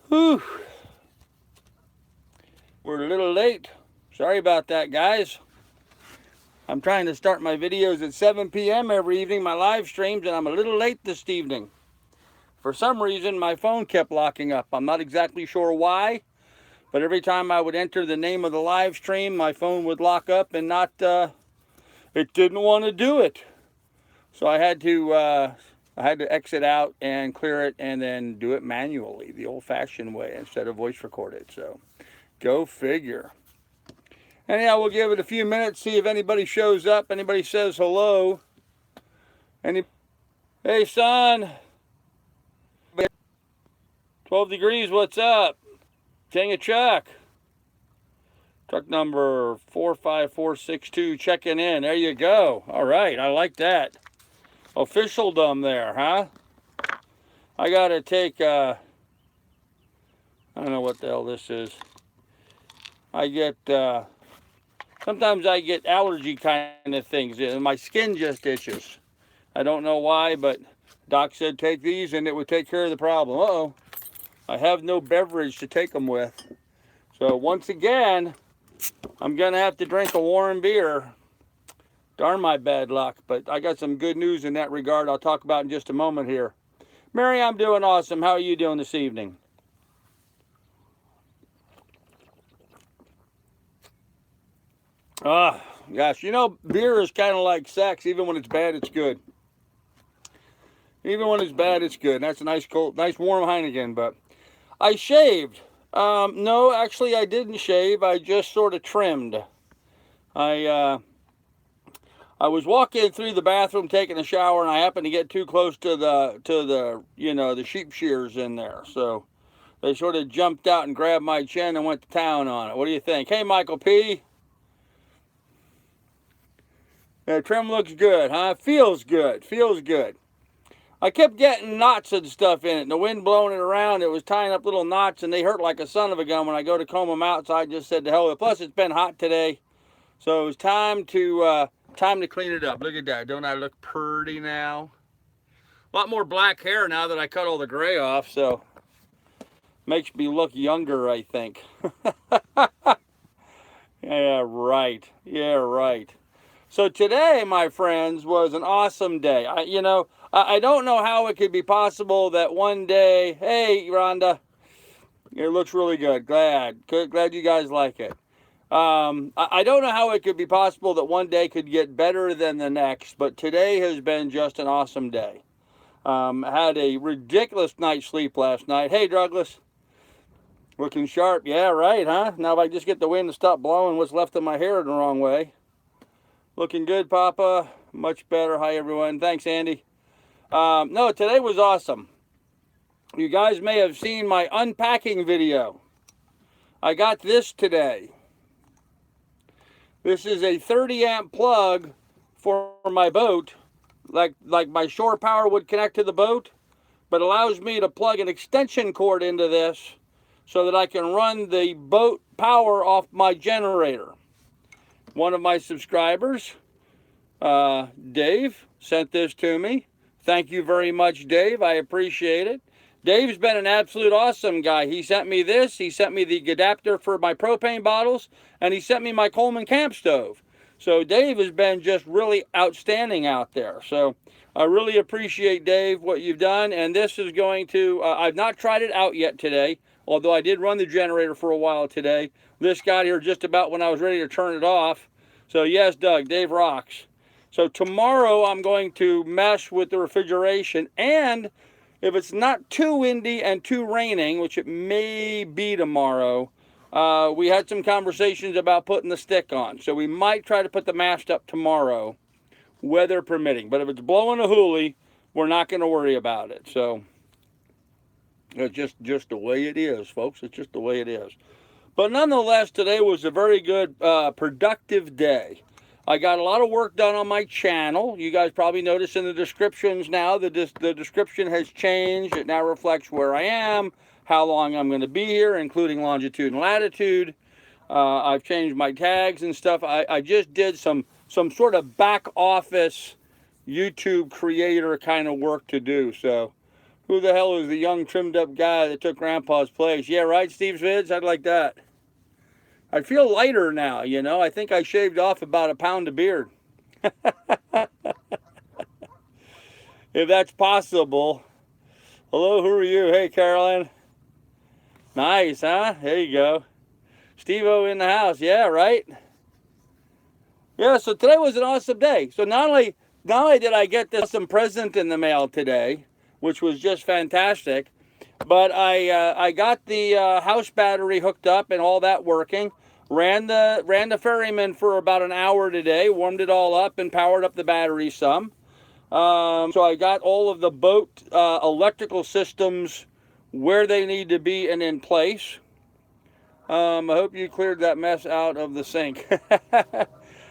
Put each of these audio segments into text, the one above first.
Whew. We're a little late. Sorry about that, guys. I'm trying to start my videos at 7 p.m. every evening, my live streams, and I'm a little late this evening. For some reason, my phone kept locking up. I'm not exactly sure why, but every time I would enter the name of the live stream, my phone would lock up and it didn't want to do it. So I had to exit out and clear it and then do it manually, the old-fashioned way, instead of voice record it. So go figure. Anyhow, we'll give it a few minutes, see if anybody shows up, anybody says hello. Hey, son. 12 degrees, what's up? King of Chuck. Truck number 45462 checking in. There you go. All right, I like that. Officialdom there, huh? I got to take, I don't know what the hell this is. Sometimes I get allergy kind of things, and my skin just itches. I don't know why, but Doc said take these and it would take care of the problem. Uh-oh. I have no beverage to take them with. So once again, I'm going to have to drink a warm beer. Darn my bad luck, but I got some good news in that regard I'll talk about in just a moment here. Mary, I'm doing awesome. How are you doing this evening? Gosh, you know, beer is kind of like sex. Even when it's bad, it's good. Even when it's bad, it's good. That's a nice cold, nice warm Heineken, but I shaved. No, actually I didn't shave. I just sort of trimmed. I was walking through the bathroom taking a shower, and I happened to get too close to the sheep shears in there. So they sort of jumped out and grabbed my chin and went to town on it. What do you think? Hey, Michael P. The trim looks good, huh? Feels good. Feels good. I kept getting knots and stuff in it, and the wind blowing it around. It was tying up little knots, and they hurt like a son of a gun when I go to comb them out. So I just said to hell with it. Plus, it's been hot today, so it was time to clean it up. Look at that. Don't I look pretty now? A lot more black hair now that I cut all the gray off, so makes me look younger, I think. Yeah, right. Yeah, right. So today, my friends, was an awesome day. I don't know how it could be possible that one day, hey, Rhonda, it looks really good. Glad you guys like it. I don't know how it could be possible that one day could get better than the next, but today has been just an awesome day. Had a ridiculous night's sleep last night. Hey, Douglas. Looking sharp. Yeah, right, huh? Now if I just get the wind to stop blowing what's left of my hair in the wrong way. Looking good, Papa. Much better. Hi, everyone. Thanks, Andy. No, today was awesome. You guys may have seen my unpacking video. I got this today. This is a 30 amp plug for my boat, like my shore power would connect to the boat, but allows me to plug an extension cord into this so that I can run the boat power off my generator. One of my subscribers, Dave, sent this to me. Thank you very much, Dave. I appreciate it. Dave's been an absolute awesome guy. He sent me this. He sent me the adapter for my propane bottles, and he sent me my Coleman camp stove. So Dave has been just really outstanding out there. So I really appreciate, Dave, what you've done. And this is going to, I've not tried it out yet today, although I did run the generator for a while today. This got here just about when I was ready to turn it off. So yes, Doug, Dave rocks. So tomorrow I'm going to mess with the refrigeration, and if it's not too windy and too raining, which it may be tomorrow, we had some conversations about putting the stick on. So we might try to put the mast up tomorrow, weather permitting. But if it's blowing a hoolie, we're not going to worry about it. So it's just the way it is, folks. It's just the way it is. But nonetheless, today was a very good, productive day. I got a lot of work done on my channel. You guys probably noticed in the descriptions now that the description has changed. It now reflects where I am, how long I'm going to be here, including longitude and latitude. I've changed my tags and stuff. I just did some sort of back office YouTube creator kind of work to do. So Who the hell is the young trimmed up guy that took Grandpa's place? Yeah, right, Steve's Vids? I'd like that. I feel lighter now, you know. I think I shaved off about a pound of beard. If that's possible. Hello, who are you? Hey, Carolyn. Nice, huh? There you go. Steve-O in the house. Yeah, right? Yeah, so today was an awesome day. So not only did I get this awesome present in the mail today, which was just fantastic, but I got the house battery hooked up and all that working. Ran the ferryman for about an hour today, warmed it all up and powered up the battery some. So I got all of the boat electrical systems where they need to be and in place. I hope you cleared that mess out of the sink.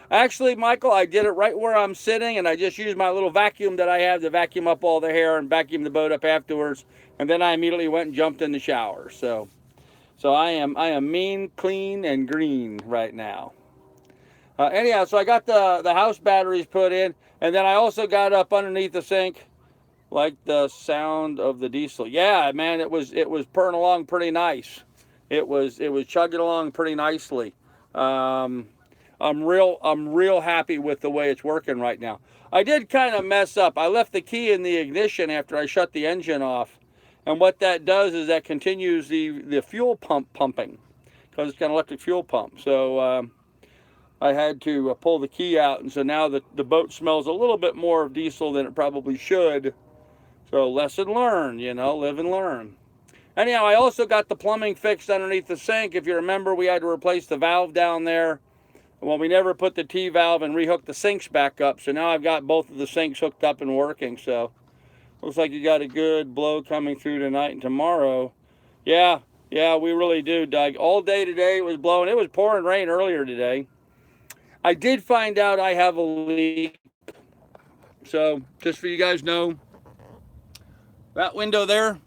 Actually, Michael, I did it right where I'm sitting, and I just used my little vacuum that I have to vacuum up all the hair and vacuum the boat up afterwards. And then I immediately went and jumped in the shower. So I am mean, clean, and green right now. Anyhow, so I got the house batteries put in, and then I also got up underneath the sink, like the sound of the diesel. Yeah, man, it was purring along pretty nice. It was chugging along pretty nicely. I'm real happy with the way it's working right now. I did kind of mess up. I left the key in the ignition after I shut the engine off. And what that does is that continues the fuel pump pumping, because it's got an electric fuel pump. So I had to pull the key out, and so now the boat smells a little bit more of diesel than it probably should. So lesson learned, you know, live and learn. Anyhow, I also got the plumbing fixed underneath the sink. If you remember, we had to replace the valve down there. Well, we never put the T-valve and rehooked the sinks back up, so now I've got both of the sinks hooked up and working, so looks like you got a good blow coming through tonight and tomorrow. Yeah, we really do, Doug. All day today it was blowing. It was pouring rain earlier today. I did find out I have a leak, so just for you guys know, that window there,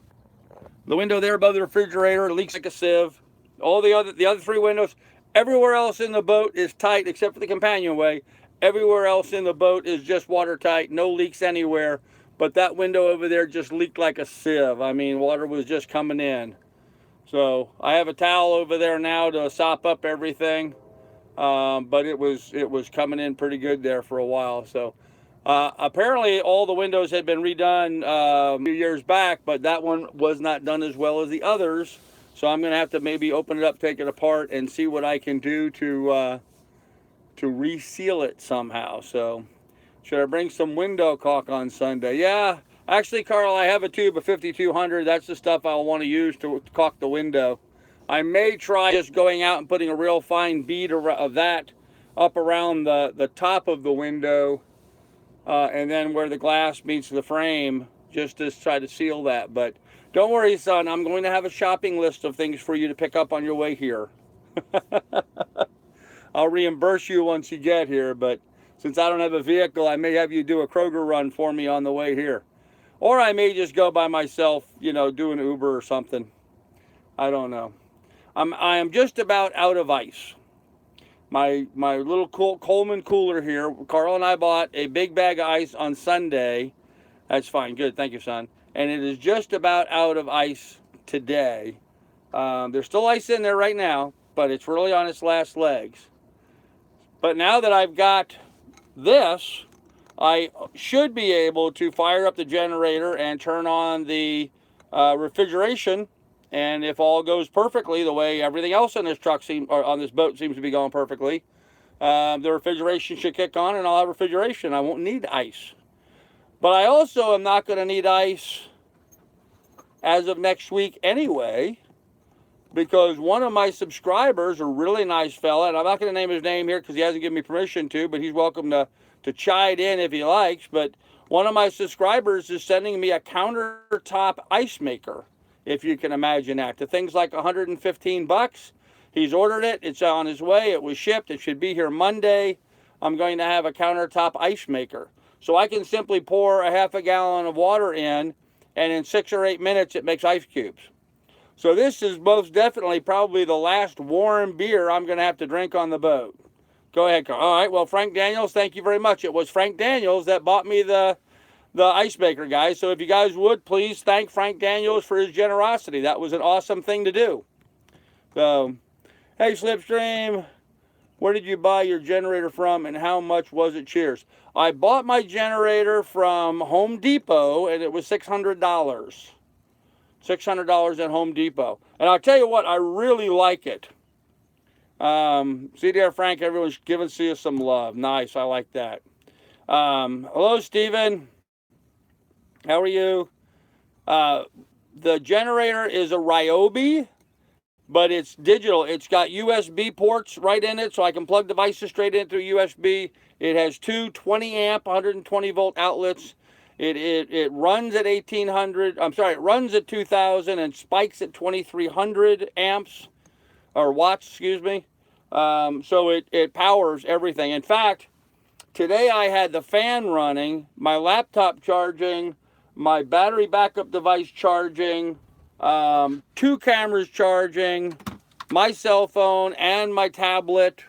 the window there above the refrigerator, it leaks like a sieve. All the other three windows, everywhere else in the boat is tight except for the companionway. Everywhere else in the boat is just watertight, no leaks anywhere. But that window over there just leaked like a sieve. I mean, water was just coming in. So I have a towel over there now to sop up everything. But it was coming in pretty good there for a while. So apparently all the windows had been redone a few years back, but that one was not done as well as the others. So I'm going to have to maybe open it up, take it apart, and see what I can do to reseal it somehow. So should I bring some window caulk on Sunday? Yeah, actually, Carl, I have a tube of 5200. That's the stuff I'll want to use to caulk the window. I may try just going out and putting a real fine bead of that up around the top of the window, and then where the glass meets the frame, just to try to seal that. But don't worry, son, I'm going to have a shopping list of things for you to pick up on your way here. I'll reimburse you once you get here, but since I don't have a vehicle, I may have you do a Kroger run for me on the way here. Or I may just go by myself, you know, do an Uber or something. I don't know. I am just about out of ice. My little Coleman cooler here, Carl and I bought a big bag of ice on Sunday. That's fine. Good. Thank you, son. And it is just about out of ice today. There's still ice in there right now, but it's really on its last legs. But now that I've got this, I should be able to fire up the generator and turn on the refrigeration. And if all goes perfectly, the way everything else on this truck on this boat seems to be going perfectly, the refrigeration should kick on and I'll have refrigeration. I won't need ice. But I also am not going to need ice as of next week anyway, because one of my subscribers, a really nice fella, and I'm not going to name his name here because he hasn't given me permission to, but he's welcome to chime in if he likes. But one of my subscribers is sending me a countertop ice maker, if you can imagine that. The thing's like 115 bucks. He's ordered it. It's on his way. It was shipped. It should be here Monday. I'm going to have a countertop ice maker. So I can simply pour a half a gallon of water in, and in 6 or 8 minutes, it makes ice cubes. So this is most definitely probably the last warm beer I'm going to have to drink on the boat. Go ahead, Carl. All right, well, Frank Daniels, thank you very much. It was Frank Daniels that bought me the the ice maker guys. So if you guys would, please thank Frank Daniels for his generosity. That was an awesome thing to do. So, hey, Slipstream, where did you buy your generator from and how much was it? Cheers. I bought my generator from Home Depot and it was $600. $600 at Home Depot. And I'll tell you what, I really like it. See there, Frank, everyone's giving us some love. Nice, I like that. Hello, Steven. How are you? The generator is a Ryobi, but it's digital. It's got USB ports right in it, so I can plug devices straight in through USB. It has two 20 amp, 120 volt outlets. It runs at 1800. I'm sorry, it runs at 2000 and spikes at 2300 amps or watts, excuse me. So it powers everything. In fact, today I had the fan running, my laptop charging, my battery backup device charging, two cameras charging, my cell phone and my tablet.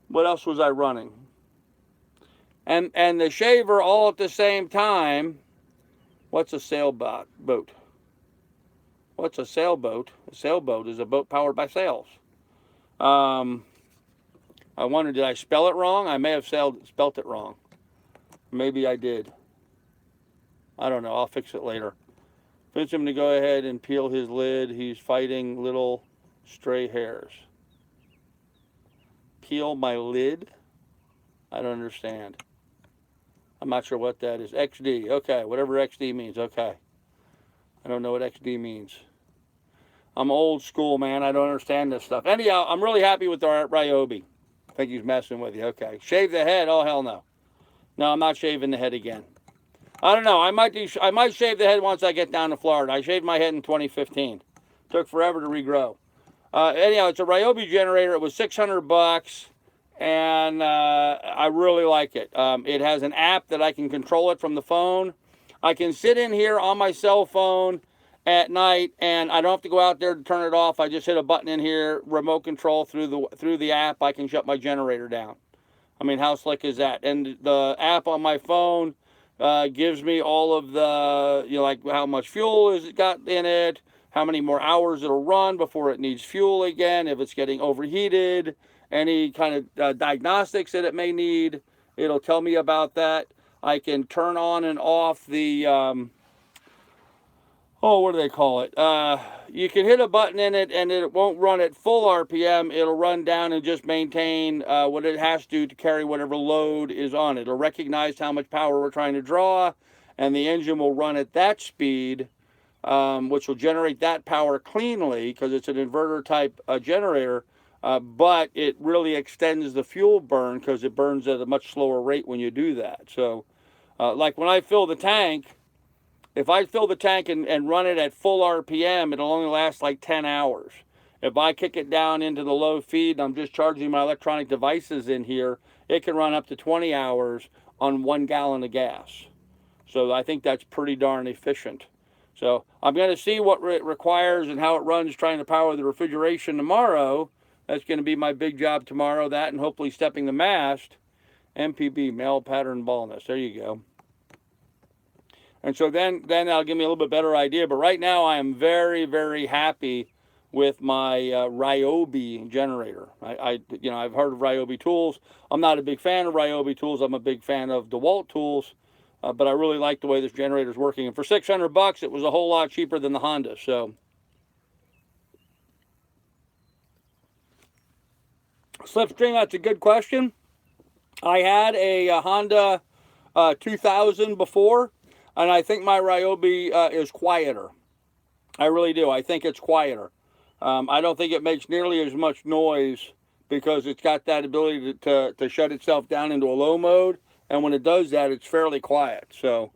What else was I running? And the shaver all at the same time. What's a sailboat? What's a sailboat? A sailboat is a boat powered by sails. I wonder, did I spell it wrong? I may have spelt it wrong. Maybe I did. I don't know. I'll fix it later. Convince him to go ahead and peel his lid. He's fighting little stray hairs. Peel my lid? I don't understand. I'm not sure what that is. XD. Okay, whatever XD means. Okay. I don't know what XD means. I'm old school, man. I don't understand this stuff. Anyhow, I'm really happy with our Ryobi. I think he's messing with you. Okay. Shave the head? Oh, hell no. No, I'm not shaving the head again. I don't know. I might shave the head once I get down to Florida. I shaved my head in 2015. Took forever to regrow. Anyhow, it's a Ryobi generator. It was $600, and I really like it. It has an app that I can control it from the phone. I can sit in here on my cell phone at night, and I don't have to go out there to turn it off. I just hit a button in here, remote control through the app. I can shut my generator down. I mean, how slick is that? And the app on my phone gives me all of the, like how much fuel is it got in it, how many more hours it'll run before it needs fuel again, if it's getting overheated, any kind of diagnostics that it may need. It'll tell me about that. I can turn on and off the, what do they call it? You can hit a button in it and it won't run at full RPM. It'll run down and just maintain what it has to carry whatever load is on it. It'll recognize how much power we're trying to draw, and the engine will run at that speed, which will generate that power cleanly because it's an inverter type generator, but it really extends the fuel burn because it burns at a much slower rate when you do that. So like when I fill the tank, if I fill the tank and run it at full RPM, it'll only last like 10 hours. If I kick it down into the low feed and I'm just charging my electronic devices in here, it can run up to 20 hours on 1 gallon of gas. So I think that's pretty darn efficient. So I'm going to see what it requires and how it runs trying to power the refrigeration tomorrow. That's going to be my big job tomorrow, that and hopefully stepping the mast. MPB, male pattern baldness. There you go. And so then that'll give me a little bit better idea. But right now I am very, very happy with my Ryobi generator. I've heard of Ryobi tools. I'm not a big fan of Ryobi tools. I'm a big fan of DeWalt tools. But I really like the way this generator is working. And for $600, it was a whole lot cheaper than the Honda. So, Slipstream, that's a good question. I had a Honda 2000 before, and I think my Ryobi is quieter. I really do. I think it's quieter. I don't think it makes nearly as much noise because it's got that ability to shut itself down into a low mode. And when it does that, it's fairly quiet. So,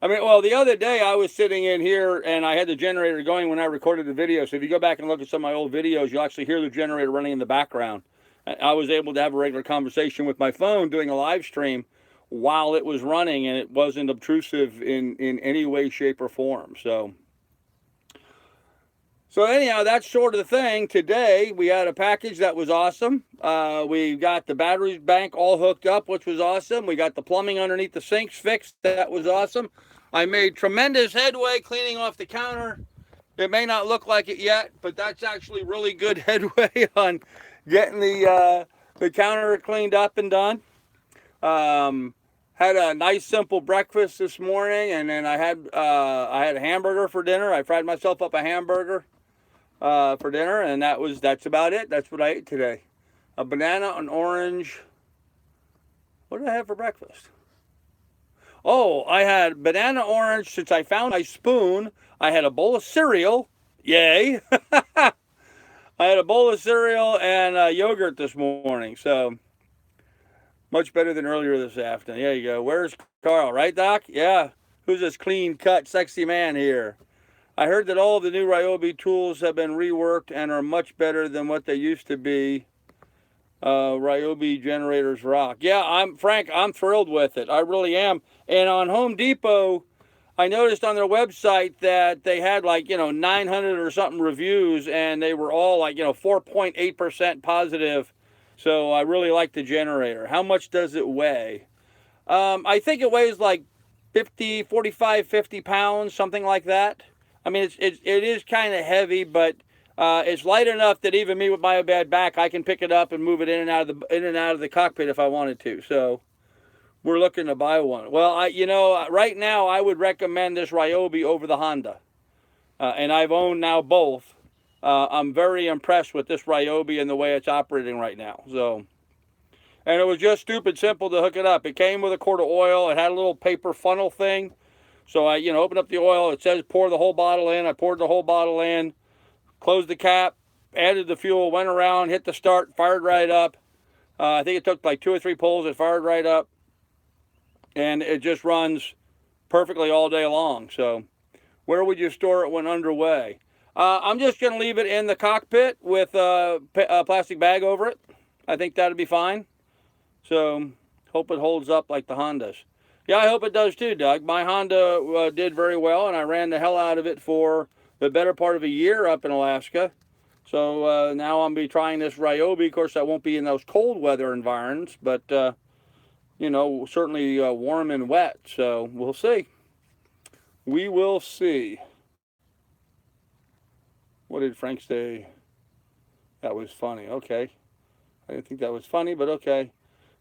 I mean, well, the other day I was sitting in here and I had the generator going when I recorded the video. So if you go back and look at some of my old videos, you'll actually hear the generator running in the background. I was able to have a regular conversation with my phone doing a live stream while it was running, and it wasn't obtrusive in any way, shape, or form. So So anyhow, that's sort of the thing. Today we had a package that was awesome. We got the battery bank all hooked up, which was awesome. We got the plumbing underneath the sinks fixed. That was awesome. I made tremendous headway cleaning off the counter. It may not look like it yet, but that's actually really good headway on getting the counter cleaned up and done. Had a nice simple breakfast this morning, and then I had a hamburger for dinner. I fried myself up a hamburger for dinner, and that's about it. That's what I ate today. A banana, an orange. What did I have for breakfast? Oh, I had banana, orange. Since I found my spoon, I had a bowl of cereal. Yay! I had a bowl of cereal and yogurt this morning, so much better than earlier this afternoon. There you go. Where's Carl? Right, Doc? Yeah. Who's this clean-cut, sexy man here? I heard that all of the new Ryobi tools have been reworked and are much better than what they used to be. Ryobi generators rock. Yeah, Frank, I'm thrilled with it. I really am. And on Home Depot, I noticed on their website that they had 900 or something reviews, and they were all 4.8% positive. So I really like the generator. How much does it weigh? I think it weighs 45, 50 pounds, something like that. I mean, it is kind of heavy, but it's light enough that even me with my bad back, I can pick it up and move it in and out of the cockpit if I wanted to. So we're looking to buy one. Well, right now I would recommend this Ryobi over the Honda, and I've owned now both. I'm very impressed with this Ryobi and the way it's operating right now. So, and it was just stupid simple to hook it up. It came with a quart of oil. It had a little paper funnel thing. So I, opened up the oil. It says pour the whole bottle in. I poured the whole bottle in, closed the cap, added the fuel, went around, hit the start, fired right up. I think it took 2 or 3 pulls. It fired right up, and it just runs perfectly all day long. So, where would you store it when underway? I'm just going to leave it in the cockpit with a plastic bag over it. I think that'll be fine. So, hope it holds up like the Hondas. Yeah, I hope it does too, Doug. My Honda did very well, and I ran the hell out of it for the better part of a year up in Alaska. So now I'm going to be trying this Ryobi. Of course, I won't be in those cold weather environments, but, certainly warm and wet. So we'll see. We will see. What did Frank say? That was funny. Okay. I didn't think that was funny, but okay.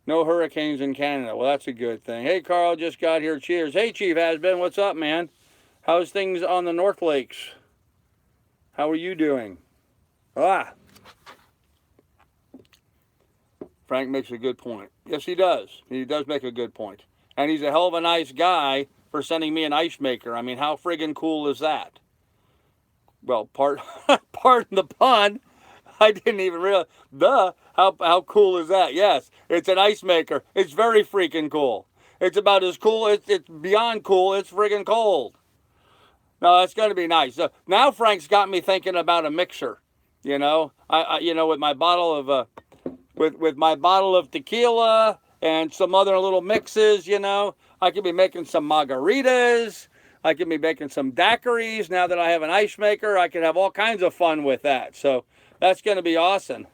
No hurricanes in Canada. Well, that's a good thing. Hey, Carl, just got here. Cheers. Hey, Chief Has-Been. What's up, man? How's things on the North Lakes? How are you doing? Frank makes a good point. Yes, he does. He does make a good point. And he's a hell of a nice guy for sending me an ice maker. I mean, how friggin' cool is that? Well, pardon the pun. I didn't even realize. How cool is that? Yes, it's an ice maker. It's very freaking cool. It's about as cool. It's beyond cool. It's friggin' cold. No, that's going to be nice. So now Frank's got me thinking about a mixer. With my bottle of with my bottle of tequila and some other little mixes. I could be making some margaritas. I could be making some daiquiris. Now that I have an ice maker, I can have all kinds of fun with that. So that's going to be awesome.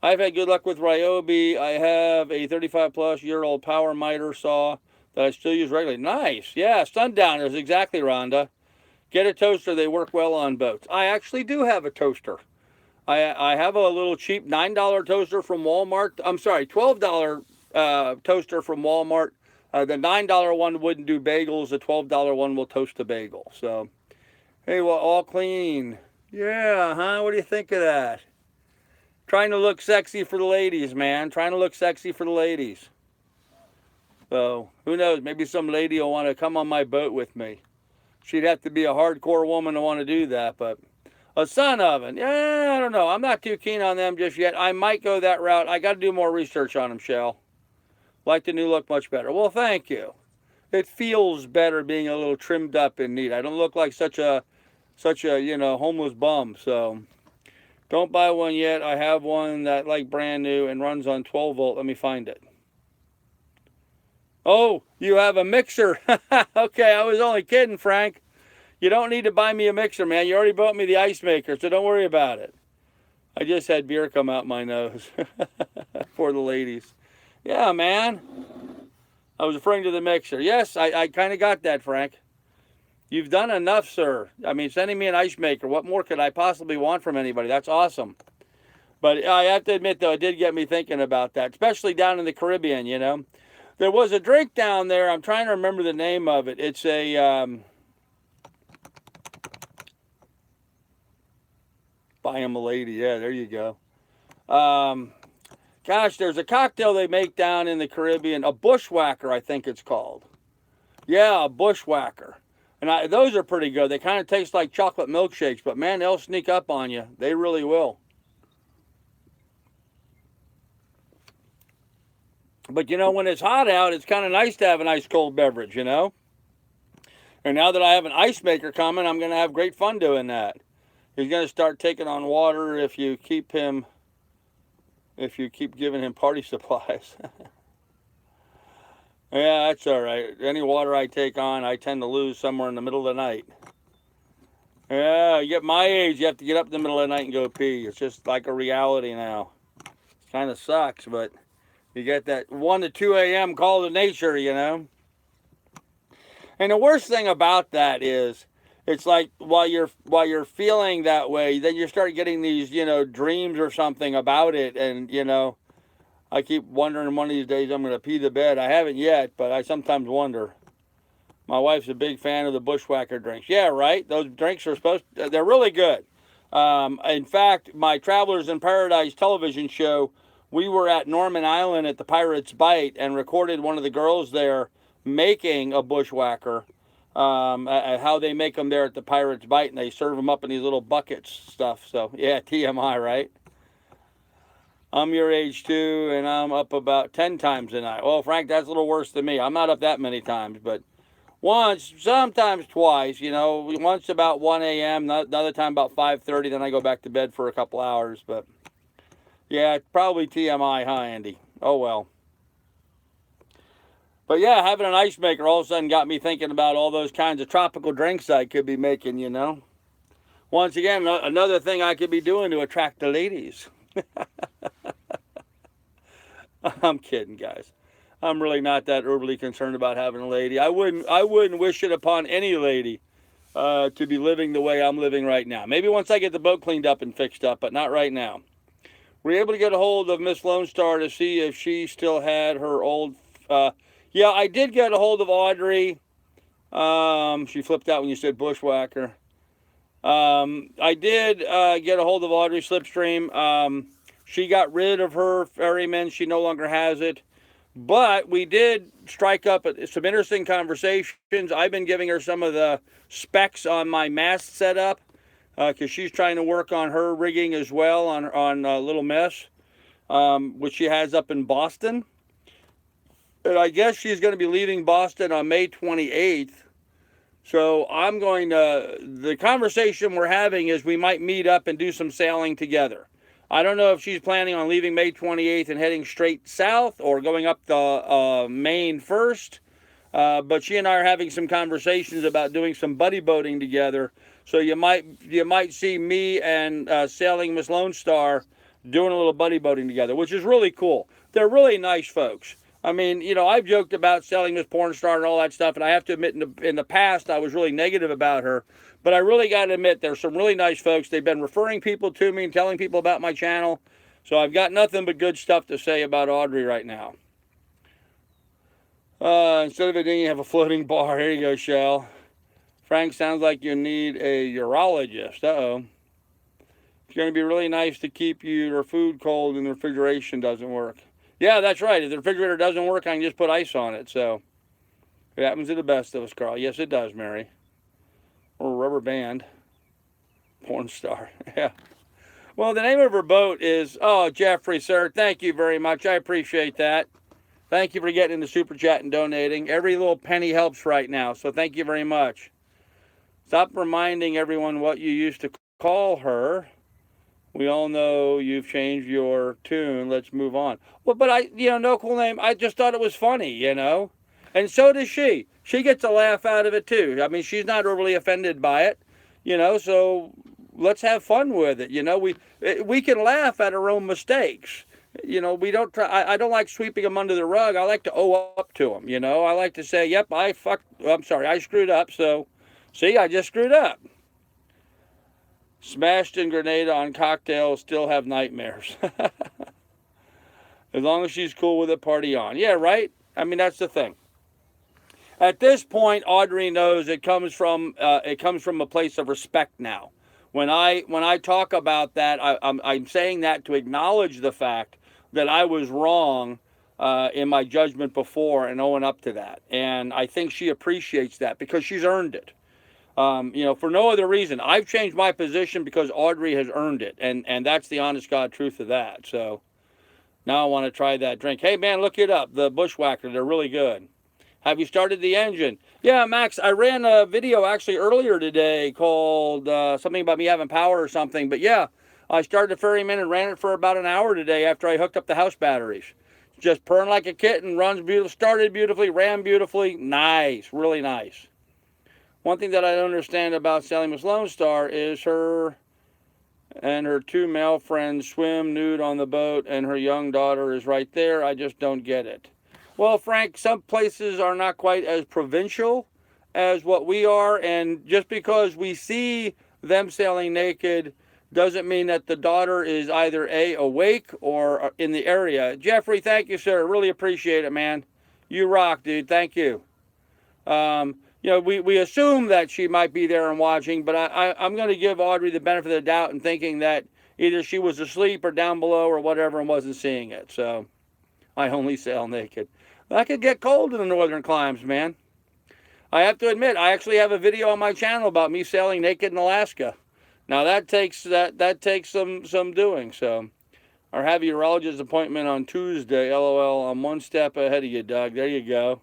I've had good luck with Ryobi. I have a 35-plus-year-old power miter saw that I still use regularly. Nice. Yeah, sundowners. Exactly, Rhonda. Get a toaster. They work well on boats. I actually do have a toaster. I have a little cheap $9 toaster from Walmart. I'm sorry, $12 toaster from Walmart. The $9 one wouldn't do bagels. The $12 one will toast a bagel. So, hey, well, all clean. Yeah, huh? What do you think of that? Trying to look sexy for the ladies, man. Trying to look sexy for the ladies. So, who knows? Maybe some lady will want to come on my boat with me. She'd have to be a hardcore woman to want to do that, but a sun oven. Yeah, I don't know. I'm not too keen on them just yet. I might go that route. I got to do more research on them, Shell. Like the new look much better. Well, thank you. It feels better being a little trimmed up and neat. I don't look like such a homeless bum. So don't buy one yet. I have one that brand new and runs on 12 volt. Let me find it. Oh, you have a mixer. Okay, I was only kidding, Frank. You don't need to buy me a mixer, man. You already bought me the ice maker, so don't worry about it. I just had beer come out my nose for the ladies. Yeah, man. I was referring to the mixer. Yes, I kind of got that, Frank. You've done enough, sir. I mean, sending me an ice maker. What more could I possibly want from anybody? That's awesome. But I have to admit, though, it did get me thinking about that, especially down in the Caribbean, you know. There was a drink down there. I'm trying to remember the name of it. It's a... buy him a lady. Yeah, there you go. Gosh, there's a cocktail they make down in the Caribbean. A bushwhacker, I think it's called. Yeah, a bushwhacker. And those are pretty good. They kind of taste like chocolate milkshakes, but man, they'll sneak up on you. They really will. But you know, when it's hot out, it's kind of nice to have an ice cold beverage, you know? And now that I have an ice maker coming, I'm going to have great fun doing that. He's going to start taking on water if you keep giving him party supplies. Yeah, that's all right. Any water I take on, I tend to lose somewhere in the middle of the night. Yeah, you get my age, you have to get up in the middle of the night and go pee. It's just like a reality now. It kind of sucks, but you get that 1 to 2 a.m. call to nature, you know. And the worst thing about that is, it's like while you're feeling that way, then you start getting these, you know, dreams or something about it, and you know, I keep wondering one of these days I'm going to pee the bed. I haven't yet, but I sometimes wonder. My wife's a big fan of the bushwhacker drinks. Yeah, right. Those drinks are they're really good. In fact, my Travelers in Paradise television show, we were at Norman Island at the Pirates Bite and recorded one of the girls there making a bushwhacker. How they make them there at the Pirates Bite, and they serve them up in these little buckets stuff. So yeah, TMI, right? I'm your age too, and I'm up about 10 times a night. Well, Frank, that's a little worse than me. I'm not up that many times, but once, sometimes twice, you know, once about 1 a.m., another time about 5:30, then I go back to bed for a couple hours. But yeah, probably TMI, huh, Andy? Oh, well. But yeah, having an ice maker all of a sudden got me thinking about all those kinds of tropical drinks I could be making, you know. Once again, another thing I could be doing to attract the ladies. I'm kidding, guys. I'm really not that overly concerned about having a lady. I wouldn't wish it upon any lady to be living the way I'm living right now. Maybe once I get the boat cleaned up and fixed up, but not right now. Were you able to get a hold of Miss Lone Star to see if she still had her old... yeah, I did get a hold of Audrey. She flipped out when you said bushwhacker. I did get a hold of Audrey Slipstream. She got rid of her ferryman. She no longer has it. But we did strike up some interesting conversations. I've been giving her some of the specs on my mast setup because she's trying to work on her rigging as well on Little Miss, which she has up in Boston. And I guess she's going to be leaving Boston on May 28th. So I'm going to, the conversation we're having is we might meet up and do some sailing together. I don't know if she's planning on leaving May 28th and heading straight south or going up the Maine first. But she and I are having some conversations about doing some buddy boating together. So you might see me and Sailing Miss Lone Star doing a little buddy boating together, which is really cool. They're really nice folks. I mean, you know, I've joked about Sailing Miss Porn Star and all that stuff, and I have to admit in the past I was really negative about her. But I really got to admit there's some really nice folks. They've been referring people to me and telling people about my channel. So I've got nothing but good stuff to say about Audrey right now. Instead of a dinghy, you have a floating bar. Here you go, Shell. Frank, sounds like you need a urologist. Uh-oh. It's going to be really nice to keep your food cold and the refrigeration doesn't work. Yeah, that's right. If the refrigerator doesn't work, I can just put ice on it. So it happens to the best of us, Carl. Yes, it does, Mary. Or a rubber band. Porn star. Yeah. Well, the name of her boat is, oh, Jeffrey, sir. Thank you very much. I appreciate that. Thank you for getting in the super chat and donating. Every little penny helps right now, so thank you very much. Stop reminding everyone what you used to call her. We all know you've changed your tune. Let's move on. Well, but no cool name. I just thought it was funny, you know. And so does she. she gets a laugh out of it too. I mean, she's not overly offended by it, you know, so let's have fun with it. You know, we can laugh at our own mistakes. You know, we don't try. I don't like sweeping them under the rug. I like to owe up to them. You know, I like to say, "Yep, I'm sorry, I screwed up." So, see, I just screwed up. Smashed in Grenada on cocktails, still have nightmares. As long as she's cool with it, party on. Yeah, right. I mean, that's the thing. At this point, Audrey knows it comes from a place of respect now. When I talk about that, I'm saying that to acknowledge the fact that I was wrong in my judgment before and owing up to that. And I think she appreciates that because she's earned it. You know, for no other reason. I've changed my position because Audrey has earned it. And that's the honest God truth of that. So now I want to try that drink. Hey, man, look it up. The Bushwhacker, they're really good. Have you started the engine? Yeah, Max, I ran a video actually earlier today called something about me having power or something. But yeah, I started the Ferryman and ran it for about an hour today after I hooked up the house batteries. Just purring like a kitten, runs beautiful, started beautifully, ran beautifully. Nice, really nice. One thing that I don't understand about sailing with Lone Star is her and her two male friends swim nude on the boat and her young daughter is right there. I just don't get it. Well, Frank, some places are not quite as provincial as what we are, and just because we see them sailing naked doesn't mean that the daughter is either A, awake or in the area. Jeffrey, thank you, sir. Really appreciate it, man. You rock, dude. Thank you. You know, we assume that she might be there and watching, but I'm going to give Audrey the benefit of the doubt and thinking that either she was asleep or down below or whatever and wasn't seeing it. So I only sail naked. That could get cold in the northern climes, man. I have to admit, I actually have a video on my channel about me sailing naked in Alaska. Now that takes some doing. So, or have a urologist appointment on Tuesday. LOL. I'm one step ahead of you, Doug. There you go.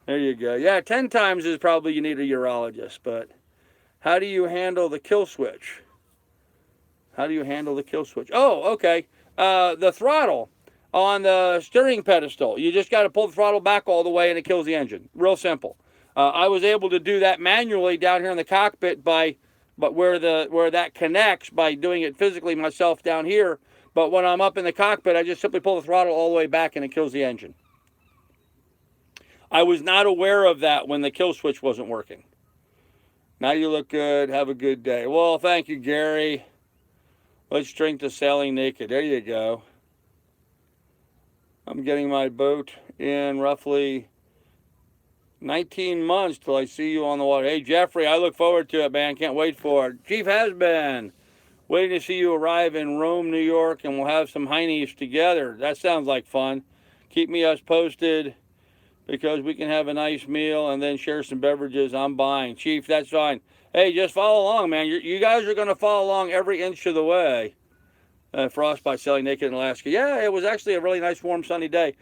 There you go. Yeah, 10 times is probably you need a urologist. But how do you handle the kill switch? How do you handle the kill switch? Oh, okay. The throttle on the steering pedestal. You just got to pull the throttle back all the way and it kills the engine. Real simple. I was able to do that manually down here in the cockpit but where that connects by doing it physically myself down here. But when I'm up in the cockpit, I just simply pull the throttle all the way back and it kills the engine. I was not aware of that when the kill switch wasn't working. Now you look good. Have a good day. Well, thank you, Gary. Let's drink to sailing naked. There you go. I'm getting my boat in roughly 19 months till I see you on the water. Hey, Jeffrey, I look forward to it, man. Can't wait for it. Chief has been waiting to see you arrive in Rome, New York, and we'll have some heinies together. That sounds like fun. Keep us posted because we can have a nice meal and then share some beverages. I'm buying. Chief, that's fine. Hey, just follow along, man. You guys are going to follow along every inch of the way. Frostbite sailing naked in Alaska. Yeah, it was actually a really nice, warm, sunny day.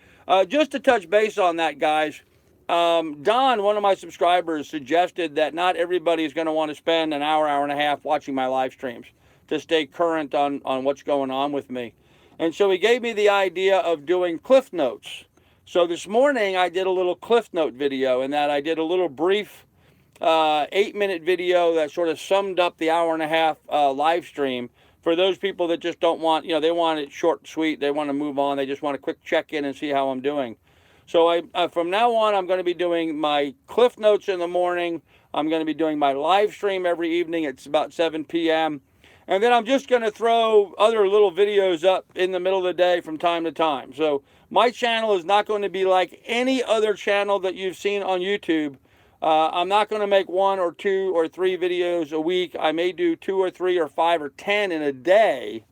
Just to touch base on that, guys. Don, one of my subscribers, suggested that not everybody is going to want to spend an hour, hour and a half watching my live streams to stay current on what's going on with me. And so he gave me the idea of doing Cliff Notes. So this morning I did a little Cliff Note video, in that I did a little brief 8-minute video that sort of summed up the hour and a half live stream for those people that just don't want, they want it short and sweet. They want to move on. They just want a quick check-in and see how I'm doing. So from now on, I'm going to be doing my Cliff Notes in the morning. I'm going to be doing my live stream every evening. It's about 7 p.m. And then I'm just going to throw other little videos up in the middle of the day from time to time. So my channel is not going to be like any other channel that you've seen on YouTube. I'm not going to make 1 or 2 or 3 videos a week. I may do 2 or 3 or 5 or 10 in a day.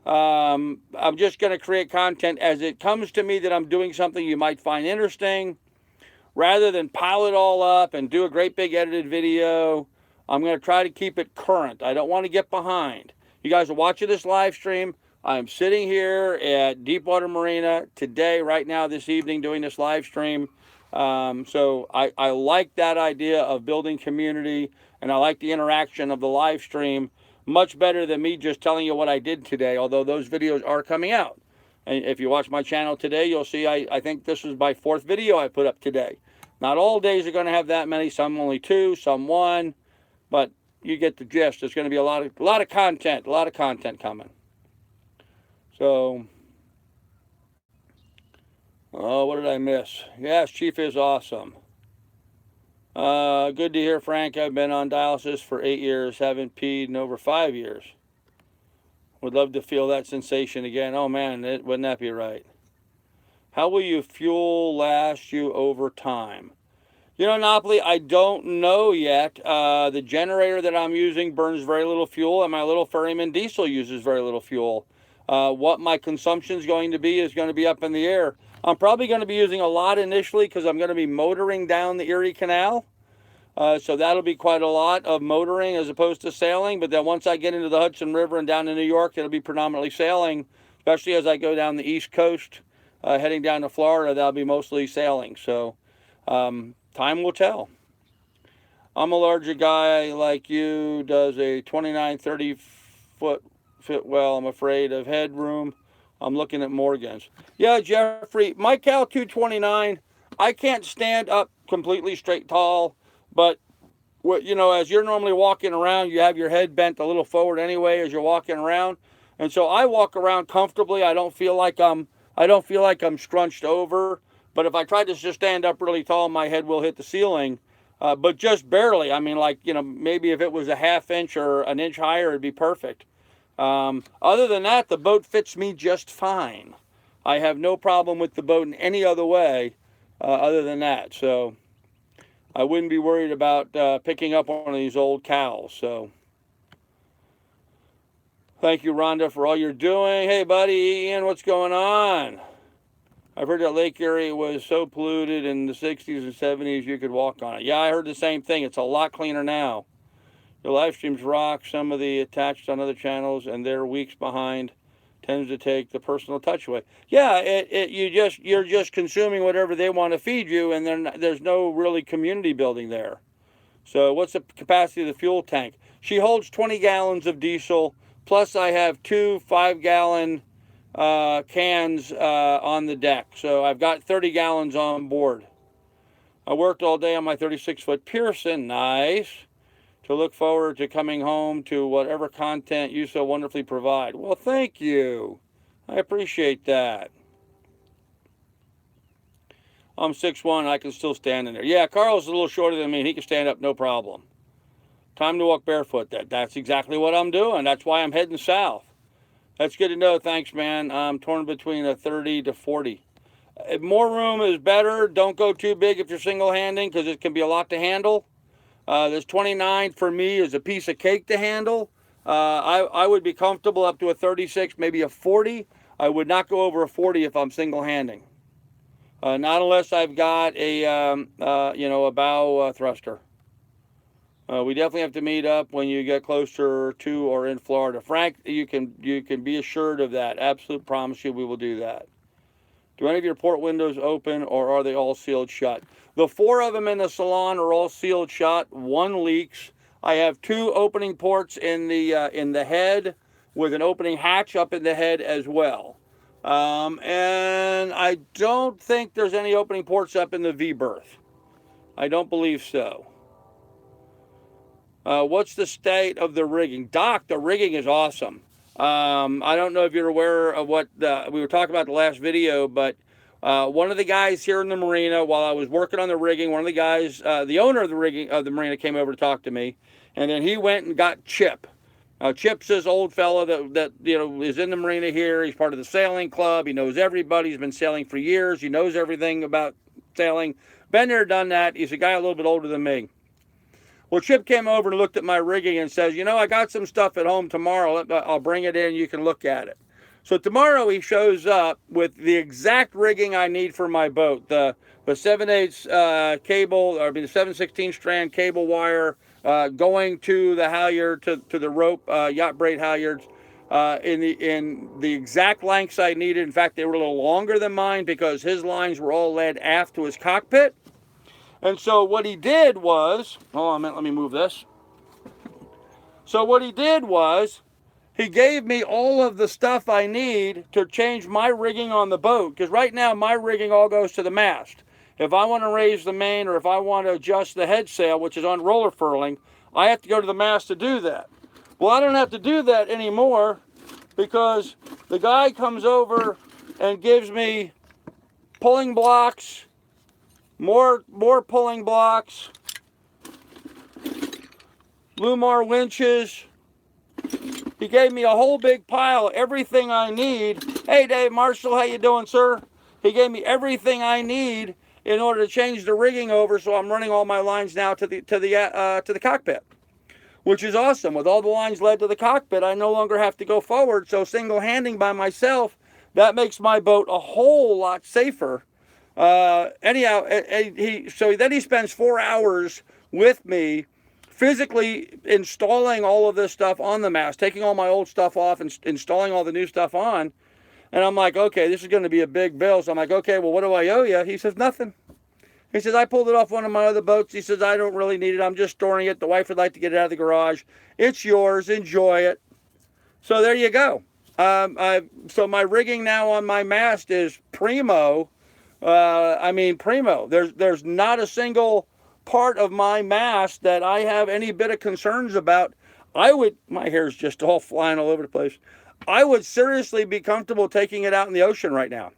I'm just going to create content as it comes to me that I'm doing something you might find interesting. Rather than pile it all up and do a great big edited video, I'm going to try to keep it current. I don't want to get behind. You guys are watching this live stream. I'm sitting here at Deepwater Marina today, right now, this evening, doing this live stream. So I like that idea of building community, and I like the interaction of the live stream much better than me just telling you what I did today, although those videos are coming out. And if you watch my channel today, you'll see I think this was my 4th video I put up today. Not all days are going to have that many. Some only 2, some 1, but you get the gist. There's going to be a lot of content coming. So, oh, what did I miss? Yes, Chief is awesome. Good to hear, Frank. I've been on dialysis for 8 years, haven't peed in over 5 years. Would love to feel that sensation again. Oh man, wouldn't that be right? How will your fuel last you over time? You know, Napoli, I don't know yet. The generator that I'm using burns very little fuel, and my little ferryman diesel uses very little fuel. What my consumption is going to be up in the air. I'm probably going to be using a lot initially because I'm going to be motoring down the Erie Canal. So that'll be quite a lot of motoring as opposed to sailing. But then once I get into the Hudson River and down to New York, it'll be predominantly sailing, especially as I go down the East Coast, heading down to Florida. That'll be mostly sailing. So time will tell. I'm a larger guy like you. Does a 29, 30 foot fit well? I'm afraid of headroom. I'm looking at Morgan's. Yeah, Jeffrey, my Cal 229, I can't stand up completely straight tall. But, you know, as you're normally walking around, you have your head bent a little forward anyway as you're walking around. And so I walk around comfortably. I don't feel like I'm scrunched over. But if I try to just stand up really tall, my head will hit the ceiling. But just barely. I mean, like, you know, maybe if it was a ½ inch or an inch higher, it'd be perfect. Other than that, the boat fits me just fine. I have no problem with the boat in any other way other than that. So I wouldn't be worried about picking up one of these old cows. So thank you, Rhonda, for all you're doing. Hey, buddy, Ian, what's going on? I've heard that Lake Erie was so polluted in the 60s and 70s you could walk on it. Yeah, I heard the same thing. It's a lot cleaner now. The live streams rock. Some of the attached on other channels, and they're weeks behind. Tends to take the personal touch away. Yeah, you're just consuming whatever they want to feed you, and then there's no really community building there. So what's the capacity of the fuel tank? She holds 20 gallons of diesel, plus I have 2 5-gallon cans on the deck. So I've got 30 gallons on board. I worked all day on my 36-foot Pearson. Nice. To look forward to coming home to whatever content you so wonderfully provide. Well, thank you. I appreciate that. I'm 6'1", I can still stand in there. Yeah, Carl's a little shorter than me, and he can stand up no problem. Time to walk barefoot. That's exactly what I'm doing. That's why I'm heading south. That's good to know. Thanks, man. I'm torn between a 30 to 40. More room is better. Don't go too big if you're single-handing because it can be a lot to handle. This 29 for me is a piece of cake to handle. I would be comfortable up to a 36, maybe a 40. I would not go over a 40 if I'm single-handing. Not unless I've got a a bow thruster. We definitely have to meet up when you get closer to or in Florida. Frank, you can be assured of that. Absolute promise you we will do that. Do any of your port windows open or are they all sealed shut? The 4 of them in the salon are all sealed shut. 1 leaks. I have 2 opening ports in the head with an opening hatch up in the head as well. And I don't think there's any opening ports up in the V-berth. I don't believe so. What's the state of the rigging? Doc, the rigging is awesome. I don't know if you're aware of what we were talking about the last video, but one of the guys here in the Marina, while I was working on the rigging, one of the guys, the owner of the rigging of the Marina, came over to talk to me, and then he went and got Chip. Chip's this old fella that is in the Marina here. He's part of the sailing club. He knows everybody. He's been sailing for years. He knows everything about sailing. Been there, done that. He's a guy a little bit older than me. Well, Chip came over and looked at my rigging and says, I got some stuff at home tomorrow. I'll bring it in. You can look at it. So tomorrow he shows up with the exact rigging I need for my boat. The 7/8 cable, the 7/16 strand cable wire going to the halyard, to the rope, yacht braid halyards, in the exact lengths I needed. In fact, they were a little longer than mine because his lines were all led aft to his cockpit. And so what he did was, let me move this. So what he did was, he gave me all of the stuff I need to change my rigging on the boat. Because right now, my rigging all goes to the mast. if I want to raise the main or if I want to adjust the head sail, which is on roller furling, I have to go to the mast to do that. Well, I don't have to do that anymore because the guy comes over and gives me pulling blocks, more pulling blocks, Lumar winches. He gave me a whole big pile, everything I need. Hey, Dave Marshall, how you doing, sir? He gave me everything I need in order to change the rigging over, so I'm running all my lines now to the cockpit, which is awesome. With all the lines led to the cockpit, I no longer have to go forward. So single-handing by myself, that makes my boat a whole lot safer. Anyhow, so then he spends 4 hours with me, physically installing all of this stuff on the mast, taking all my old stuff off and installing all the new stuff on. And I'm like, okay, this is going to be a big bill. So I'm like, okay, well, what do I owe you? He says, nothing. He says, I pulled it off one of my other boats. He says, I don't really need it. I'm just storing it. The wife would like to get it out of the garage. It's yours. Enjoy it. So there you go. So my rigging now on my mast is primo. Primo. There's not a single part of my mast that I have any bit of concerns about. My hair's just all flying all over the place. I would seriously be comfortable taking it out in the ocean right now.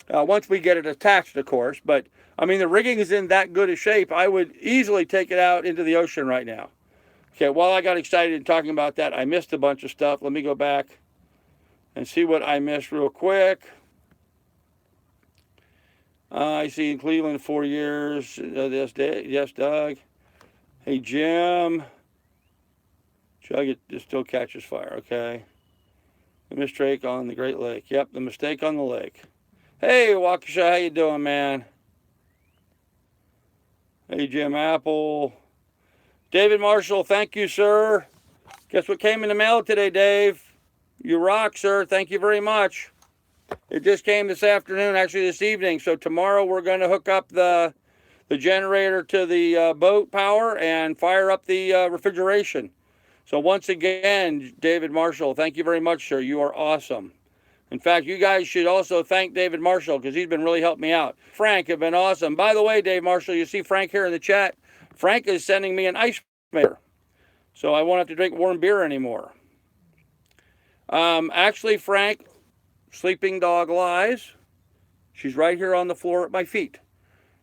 Once we get it attached, of course. But, I mean, the rigging is in that good a shape, I would easily take it out into the ocean right now. Okay, while I got excited in talking about that, I missed a bunch of stuff. Let me go back and see what I missed real quick. I see in Cleveland 4 years. Yes, Doug. Hey, Jim. Jug, it still catches fire. Okay. The mistake on the Great Lake. Yep, the mistake on the lake. Hey, Waukesha, how you doing, man? Hey, Jim Apple. David Marshall, thank you, sir. Guess what came in the mail today, Dave? You rock, sir. Thank you very much. It just came this afternoon, actually this evening. So tomorrow we're going to hook up the generator to the boat power and fire up the refrigeration. So once again, David Marshall, thank you very much, sir. You are awesome. In fact, you guys should also thank David Marshall because he's been really helping me out. Frank have been awesome. By the way, Dave Marshall, you see Frank here in the chat. Frank is sending me an ice maker, so I won't have to drink warm beer anymore. Actually, Frank, sleeping dog lies. She's right here on the floor at my feet.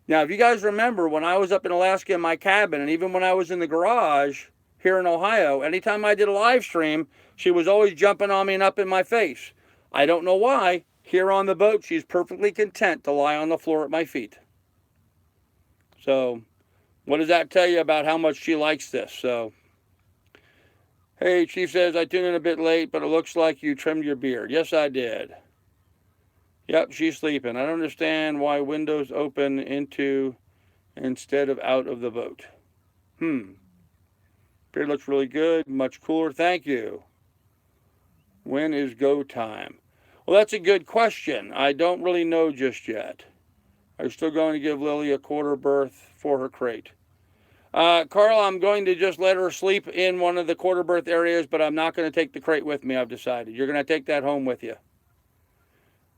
Now, if you guys remember, when I was up in Alaska in my cabin, and even when I was in the garage here in Ohio, anytime I did a live stream, she was always jumping on me and up in my face. I don't know why. Here on the boat, she's perfectly content to lie on the floor at my feet. So, what does that tell you about how much she likes this? So, hey, Chief says, I tuned in a bit late, but it looks like you trimmed your beard. Yes, I did. Yep, she's sleeping. I don't understand why windows open into instead of out of the boat. Beard looks really good, much cooler. Thank you. When is go time? Well, that's a good question. I don't really know just yet. I'm still going to give Lily a quarter berth for her crate. Carl, I'm going to just let her sleep in one of the quarter berth areas, but I'm not going to take the crate with me, I've decided. You're going to take that home with you.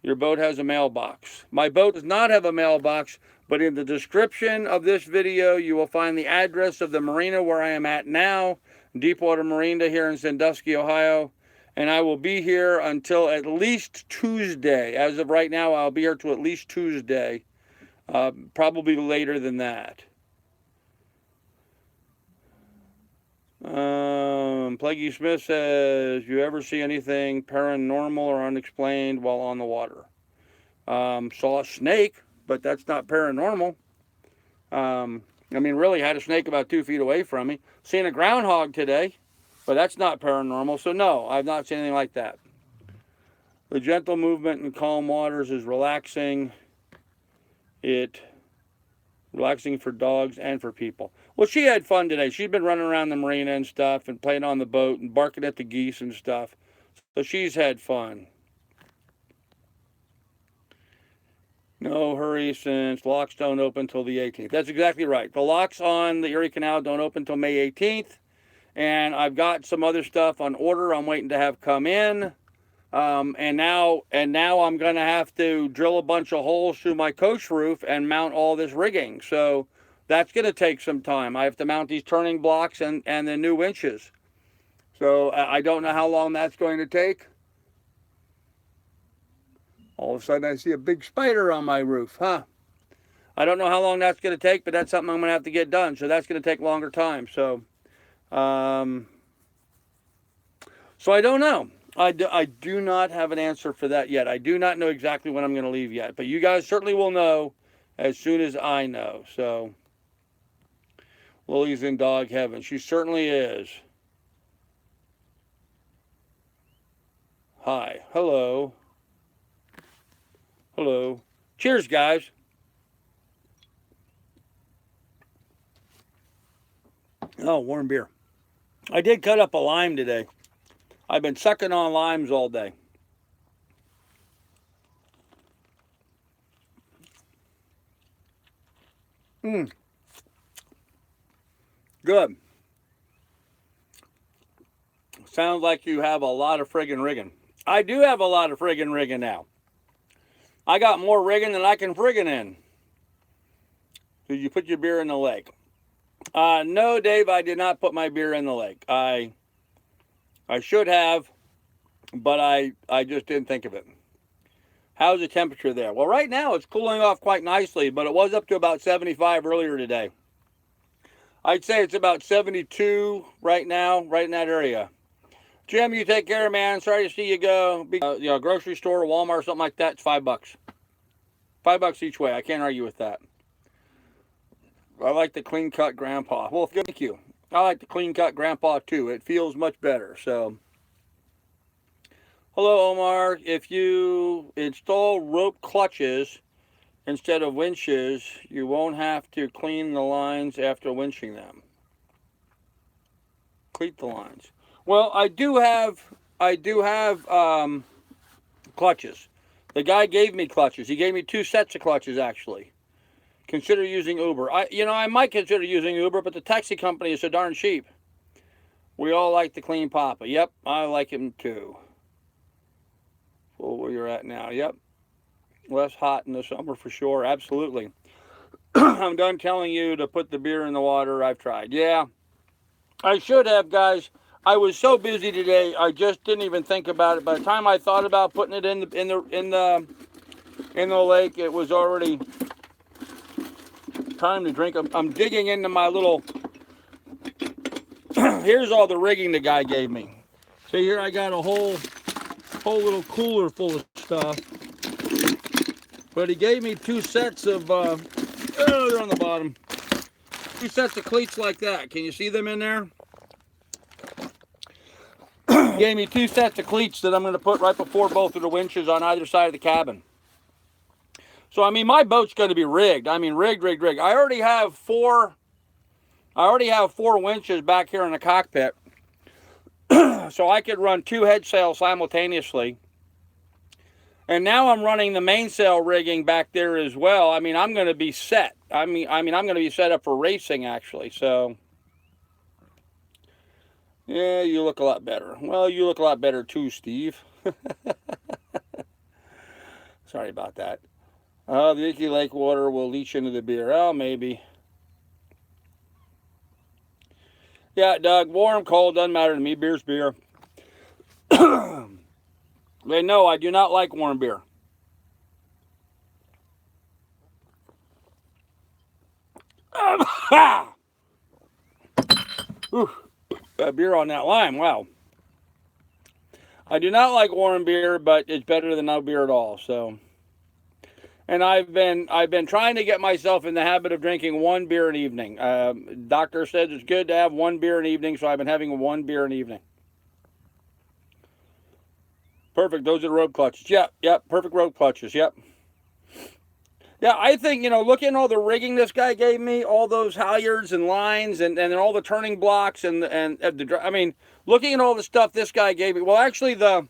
Your boat has a mailbox. My boat does not have a mailbox, but in the description of this video, you will find the address of the marina where I am at now, Deepwater Marina here in Sandusky, Ohio. And I will be here until at least Tuesday. As of right now, I'll be here till at least Tuesday. Probably later than that. Plaguey Smith says, you ever see anything paranormal or unexplained while on the water? Saw a snake, but that's not paranormal. Really had a snake about 2 feet away from me. Seen a groundhog today. But that's not paranormal, so no, I've not seen anything like that. The gentle movement in calm waters is relaxing. Relaxing for dogs and for people. Well, she had fun today. She's been running around the marina and stuff and playing on the boat and barking at the geese and stuff. So she's had fun. No hurry since locks don't open until the 18th. That's exactly right. The locks on the Erie Canal don't open until May 18th. And I've got some other stuff on order I'm waiting to have come in. And now I'm going to have to drill a bunch of holes through my coach roof and mount all this rigging. So that's going to take some time. I have to mount these turning blocks and the new winches. So I don't know how long that's going to take. All of a sudden I see a big spider on my roof, huh? I don't know how long that's going to take, but that's something I'm going to have to get done. So that's going to take longer time. So I don't know. I do not have an answer for that yet. I do not know exactly when I'm going to leave yet. But you guys certainly will know as soon as I know. So Lily's in dog heaven. She certainly is. Hi. Hello. Hello. Cheers, guys. Oh, warm beer. I did cut up a lime today. I've been sucking on limes all day. Good. Sounds like you have a lot of friggin' rigging. I do have a lot of friggin' rigging now. I got more rigging than I can friggin' in. Did you put your beer in the lake? No, Dave, I did not put my beer in the lake. I should have, but I just didn't think of it. How's the temperature there? Well, right now it's cooling off quite nicely, but it was up to about 75 earlier today. I'd say it's about 72 right now, right in that area. Jim, you take care, man. Sorry to see you go. Grocery store, Walmart, something like that, it's $5. $5 each way. I can't argue with that. I like the clean-cut grandpa. Well, thank you. I like the clean-cut grandpa, too. It feels much better, so. Hello, Omar. If you install rope clutches instead of winches, you won't have to clean the lines after winching them. Cleat the lines. Well, I do have clutches. The guy gave me clutches. He gave me 2 sets of clutches, actually. Consider using Uber. I might consider using Uber, but the taxi company is so darn cheap. We all like the clean papa. Yep, I like him too. Well, where you're at now. Yep. Less hot in the summer for sure. Absolutely. I'm done telling you to put the beer in the water. I've tried. Yeah. I should have, guys. I was so busy today, I just didn't even think about it. By the time I thought about putting it in the lake, it was already time to drink. I'm digging into my little. Here's all the rigging the guy gave me. See here, I got a whole little cooler full of stuff. But he gave me 2 sets of. They're on the bottom. 2 sets of cleats like that. Can you see them in there? He gave me 2 sets of cleats that I'm going to put right before both of the winches on either side of the cabin. So, I mean, my boat's going to be rigged. I mean, rigged. I already have 4 winches back here in the cockpit. So I could run 2 head sails simultaneously. And now I'm running the mainsail rigging back there as well. I mean, I'm going to be set. I mean, I'm going to be set up for racing, actually. So, yeah, you look a lot better. Well, you look a lot better too, Steve. Sorry about that. The icky lake water will leach into the beer. Oh, maybe. Yeah, Doug, warm, cold, doesn't matter to me. Beer's beer. But no, I do not like warm beer. Ooh, that beer on that lime, wow. I do not like warm beer, but it's better than no beer at all. So, and I've been trying to get myself in the habit of drinking 1 beer an evening. Doctor says it's good to have 1 beer an evening, so I've been having 1 beer an evening. Perfect. Those are the rope clutches. Yep. Perfect rope clutches. Yep. Yeah, I think, looking at all the rigging this guy gave me, all those halyards and lines and all the turning blocks and I mean, looking at all the stuff this guy gave me. Well, actually, the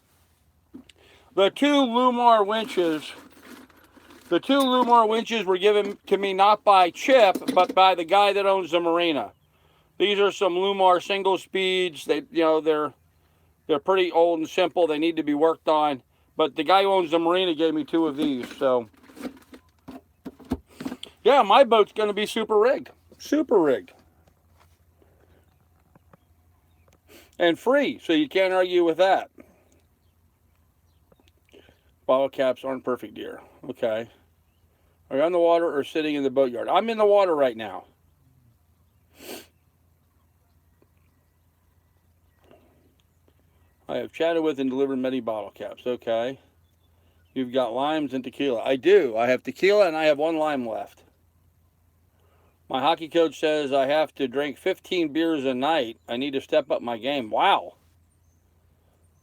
2 Lumar winches, were given to me not by Chip, but by the guy that owns the Marina. These are some Lumar single speeds. They're pretty old and simple. They need to be worked on. But the guy who owns the Marina gave me 2 of these. So, yeah, my boat's going to be super rigged. Super rigged. And free, so you can't argue with that. Bottle caps aren't perfect, dear. Okay. Are you on the water or sitting in the boatyard? I'm in the water right now. I have chatted with and delivered many bottle caps. Okay. You've got limes and tequila. I do. I have tequila and I have 1 lime left. My hockey coach says I have to drink 15 beers a night. I need to step up my game. Wow.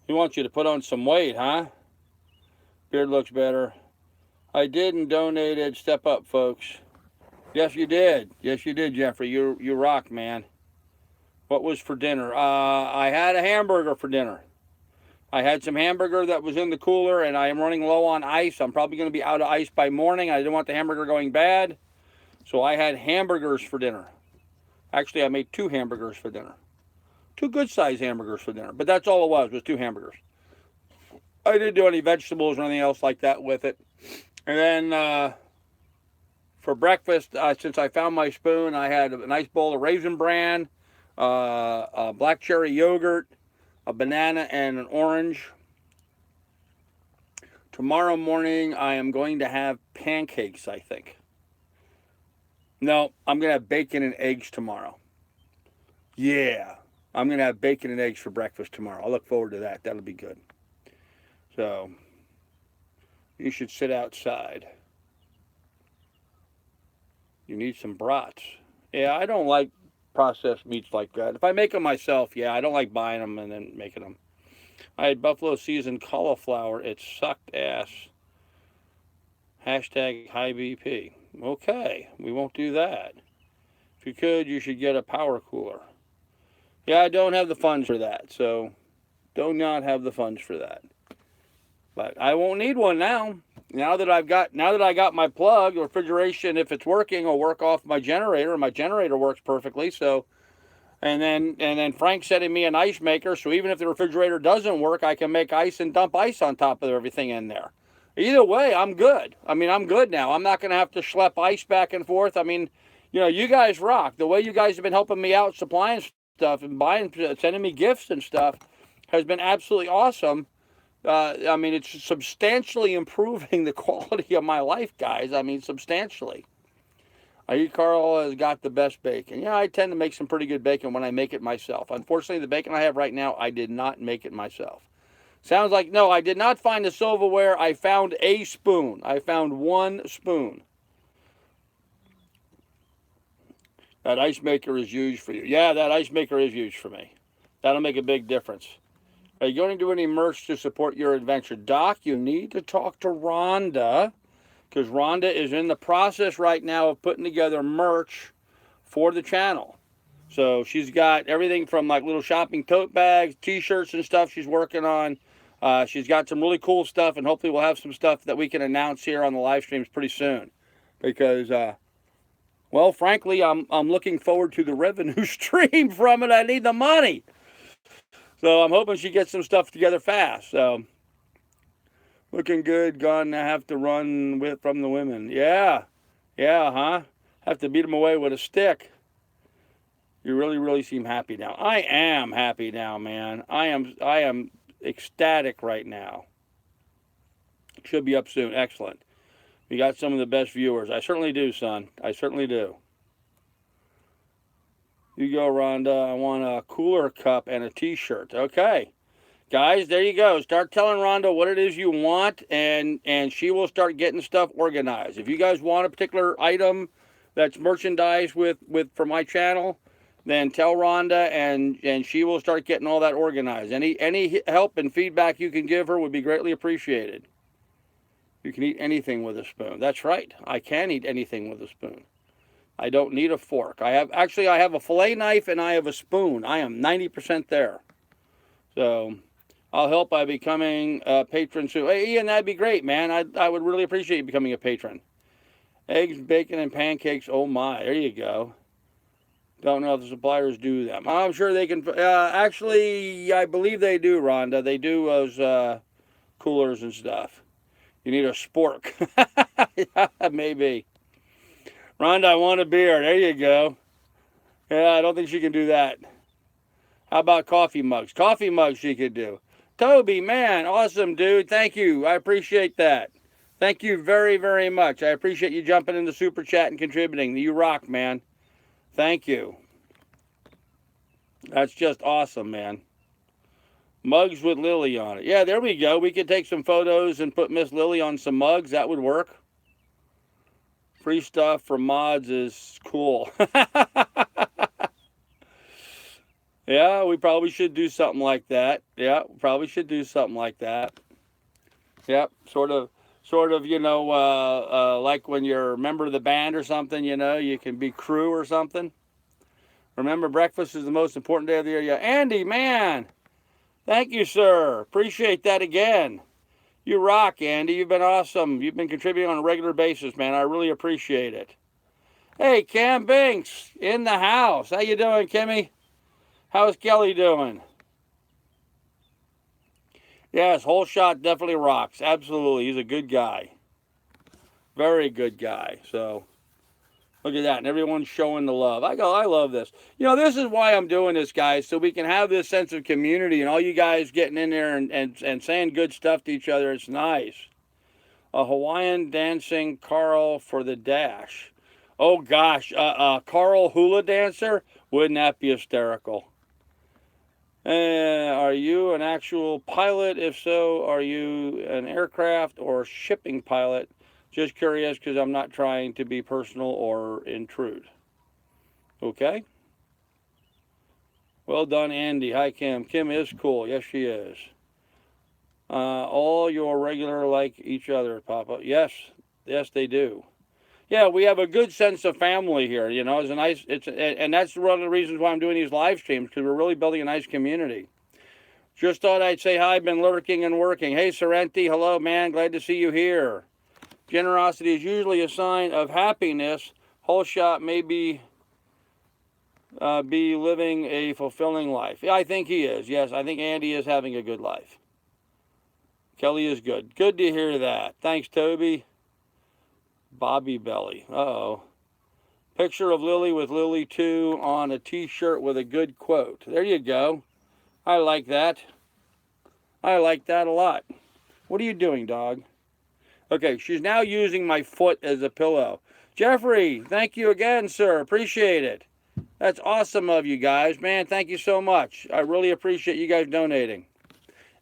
He wants you to put on some weight, huh? Beard looks better. I did and donated. Step up, folks. Yes, you did. Yes, you did, Jeffrey. You rock, man. What was for dinner? I had a hamburger for dinner. I had some hamburger that was in the cooler, and I am running low on ice. I'm probably going to be out of ice by morning. I didn't want the hamburger going bad, so I had hamburgers for dinner. Actually, I made 2 hamburgers for dinner. 2 good-sized hamburgers for dinner, but that's all it was 2 hamburgers. I didn't do any vegetables or anything else like that with it. And then for breakfast, since I found my spoon, I had a nice bowl of Raisin Bran, black cherry yogurt, a banana, and an orange. Tomorrow morning, I am going to have pancakes, I think. No, I'm going to have bacon and eggs tomorrow. Yeah, I'm going to have bacon and eggs for breakfast tomorrow. I look forward to that. That'll be good. So, you should sit outside. You need some brats. Yeah, I don't like processed meats like that. If I make them myself, yeah, I don't like buying them and then making them. I had buffalo seasoned cauliflower. It sucked ass. Hashtag high BP. Okay, we won't do that. If you could, you should get a power cooler. Yeah, I don't have the funds for that, so do not have the funds for that. But I won't need one now. Now that I got my plug, the refrigeration, if it's working, will work off my generator. My generator works perfectly. So, and then Frank's sending me an ice maker. So even if the refrigerator doesn't work, I can make ice and dump ice on top of everything in there. Either way, I'm good. I mean, I'm good now. I'm not going to have to schlep ice back and forth. I mean, you know, you guys rock. The way you guys have been helping me out, supplying stuff and sending me gifts and stuff has been absolutely awesome. I mean, it's substantially improving the quality of my life, guys. I mean, substantially. I eat Carl has got the best bacon. Yeah, I tend to make some pretty good bacon when I make it myself. Unfortunately, the bacon I have right now, I did not make it myself. Sounds like, no, I did not find the silverware. I found a spoon. I found 1 spoon. That ice maker is huge for you. Yeah, that ice maker is huge for me. That'll make a big difference. Are you going to do any merch to support your adventure? Doc, you need to talk to Rhonda, because Rhonda is in the process right now of putting together merch for the channel. So she's got everything from like little shopping tote bags, t-shirts and stuff she's working on. She's got some really cool stuff, and hopefully we'll have some stuff that we can announce here on the live streams pretty soon. Because, well, frankly, I'm looking forward to the revenue stream from it. I need the money. So I'm hoping she gets some stuff together fast. So looking good. Gonna have to run from the women. Yeah, huh? Have to beat them away with a stick. You really seem happy now. I am happy now, man. I am ecstatic right now. Should be up soon. Excellent. We got some of the best viewers. I certainly do, son. I certainly do. You go, Rhonda. I want a cooler cup and a t-shirt. Okay. Guys, there you go. Start telling Rhonda what it is you want, and she will start getting stuff organized. If you guys want a particular item that's merchandise for my channel, then tell Rhonda, and she will start getting all that organized. Any help and feedback you can give her would be greatly appreciated. You can eat anything with a spoon. That's right. I can eat anything with a spoon. I don't need a fork. I have a fillet knife and I have a spoon. I am 90% there. So I'll help by becoming a patron soon. Hey, Ian, that'd be great, man. I would really appreciate you becoming a patron. Eggs, bacon, and pancakes. Oh my, there you go. Don't know if the suppliers do them. I'm sure they can. Actually, I believe they do, Rhonda. They do those coolers and stuff. You need a spork. Yeah, maybe. Rhonda, I want a beer. There you go. Yeah, I don't think she can do that. How about coffee mugs? Coffee mugs she could do. Toby, man, awesome, dude. Thank you. I appreciate that. Thank you very, very much. I appreciate you jumping in the super chat and contributing. You rock, man. Thank you. That's just awesome, man. Mugs with Lily on it. Yeah, there we go. We could take some photos and put Miss Lily on some mugs. That would work. Free stuff for mods is cool. Yeah, we probably should do something like that. Yeah, probably should do something like that. Yep, sort of, you know, like when you're a member of the band or something, you know, you can be crew or something. Remember, breakfast is the most important day of the year. Yeah, Andy, man, thank you, sir. Appreciate that again. You rock, Andy. You've been awesome. You've been contributing on a regular basis, man. I really appreciate it. Hey, Cam Binks in the house. How you doing, Kimmy? How's Kelly doing? Yes, Whole Shot definitely rocks. Absolutely. He's a good guy. Very good guy. So, look at that. And everyone's showing the love. I love this. You know, this is why I'm doing this, guys, so we can have this sense of community and all you guys getting in there and saying good stuff to each other. It's nice. A Hawaiian dancing Carl for the dash. Oh, gosh. Carl hula dancer? Wouldn't that be hysterical? Are you an actual pilot? If so, are you an aircraft or shipping pilot? Just curious because I'm not trying to be personal or intrude. Okay? Well done, Andy. Hi, Kim. Kim is cool. Yes, she is. All your regular like each other, Papa. Yes. Yes, they do. Yeah, we have a good sense of family here. You know, and that's one of the reasons why I'm doing these live streams, because we're really building a nice community. Just thought I'd say hi. Been lurking and working. Hey, Sorrenti. Hello, man. Glad to see you here. Generosity is usually a sign of happiness. Whole Shot may be living a fulfilling life. Yeah, I think he is. Yes, I think Andy is having a good life. Kelly is good. Good to hear that. Thanks, Toby. Bobby Belly. Uh-oh. Picture of Lily with Lily 2 on a t-shirt with a good quote. There you go. I like that. I like that a lot. What are you doing, dog? Okay, she's now using my foot as a pillow. Jeffrey, thank you again, sir. Appreciate it. That's awesome of you guys. Man, thank you so much. I really appreciate you guys donating.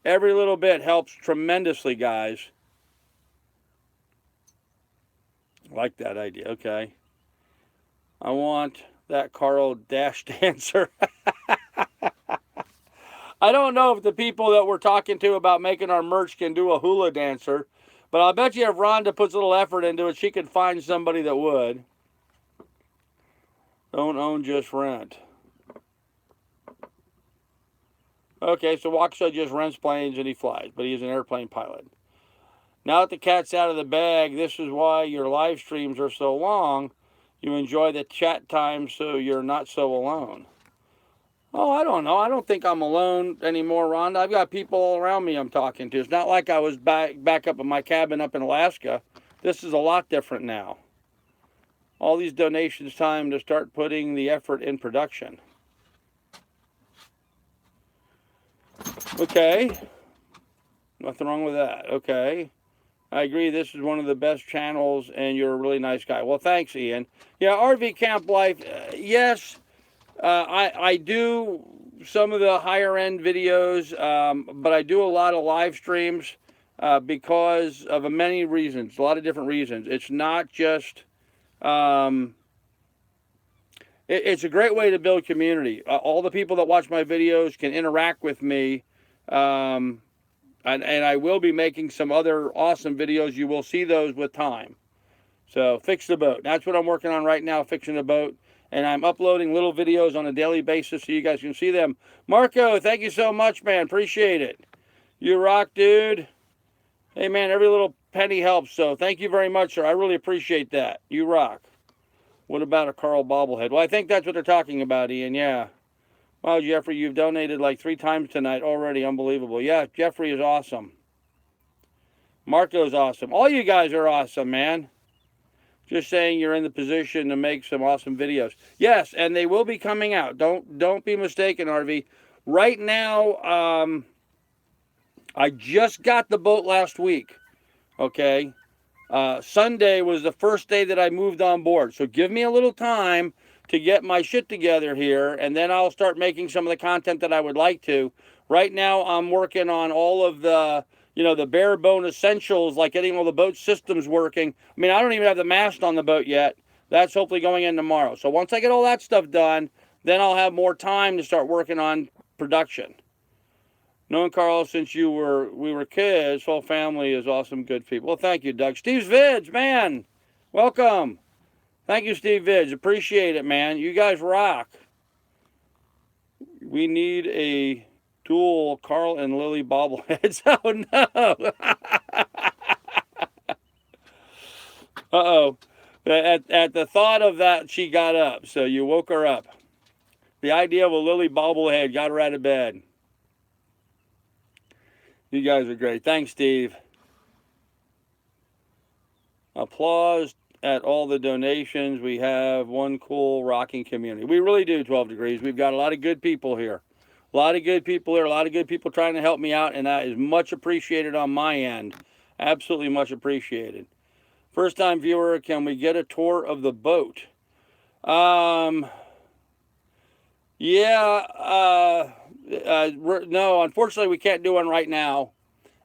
Every little bit helps tremendously, guys. Like that idea. Okay. I want that Carl dash dancer. I don't know if the people that we're talking to about making our merch can do a hula dancer, but I'll bet you if Rhonda puts a little effort into it, she could find somebody that would. Don't own, just rent. Okay, so Waukesha just rents planes and he flies, but he's an airplane pilot. Now that the cat's out of the bag, this is why your live streams are so long. You enjoy the chat time so you're not so alone. Oh, I don't know. I don't think I'm alone anymore, Rhonda. I've got people all around me I'm talking to. It's not like I was back up in my cabin up in Alaska. This is a lot different now. All these donations, time to start putting the effort in production. Okay. Nothing wrong with that. Okay. I agree, this is one of the best channels, and you're a really nice guy. Well, thanks, Ian. Yeah, RV Camp Life, yes, I do some of the higher-end videos, but I do a lot of live streams because of many reasons, a lot of different reasons. It's not just, it's a great way to build community. All the people that watch my videos can interact with me, and I will be making some other awesome videos. You will see those with time. So, fix the boat. That's what I'm working on right now, fixing the boat. And I'm uploading little videos on a daily basis so you guys can see them. Marco, thank you so much, man. Appreciate it. You rock, dude. Hey, man, every little penny helps. So, thank you very much, sir. I really appreciate that. You rock. What about a Carl bobblehead? Well, I think that's what they're talking about, Ian. Yeah. Wow, Jeffrey, you've donated like 3 times tonight already. Unbelievable. Yeah, Jeffrey is awesome. Marco's awesome. All you guys are awesome, man. Just saying you're in the position to make some awesome videos. Yes, and they will be coming out. Don't be mistaken, RV. Right now, I just got the boat last week. Okay. Sunday was the first day that I moved on board. So give me a little time to get my shit together here, and then I'll start making some of the content that I would like to. Right now, I'm working on all of the, the bare bone essentials, like getting all the boat systems working. I mean, I don't even have the mast on the boat yet. That's hopefully going in tomorrow. So once I get all that stuff done, then I'll have more time to start working on production. Known Carl since we were kids. Whole family is awesome, good people. Well, thank you, Doug. Steve's Vids, man. Welcome. Thank you, Steve Vids. Appreciate it, man. You guys rock. We need a dual Carl and Lily bobbleheads. Oh, no. Uh-oh. At the thought of that, she got up. So you woke her up. The idea of a Lily bobblehead got her out of bed. You guys are great. Thanks, Steve. Applause at all the donations. We have one cool rocking community. We really do, 12 Degrees. We've got a lot of good people here. A lot of good people here. A lot of good people trying to help me out, and that is much appreciated on my end. Absolutely much appreciated. First time viewer, can we get a tour of the boat? No, unfortunately, we can't do one right now.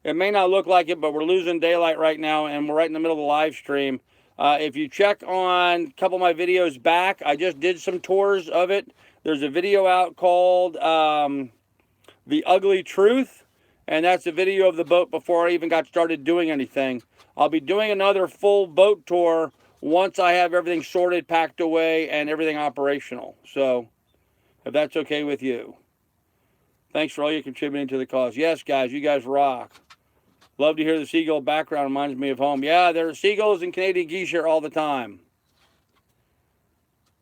It may not look like it, but we're losing daylight right now, and we're right in the middle of the live stream. If you check on a couple of my videos back, I just did some tours of it. There's a video out called The Ugly Truth, and that's a video of the boat before I even got started doing anything. I'll be doing another full boat tour once I have everything sorted, packed away, and everything operational. So, if that's okay with you. Thanks for all you contributing to the cause. Yes, guys, you guys rock. Love to hear the seagull background. Reminds me of home. Yeah, there are seagulls and Canadian geese here all the time.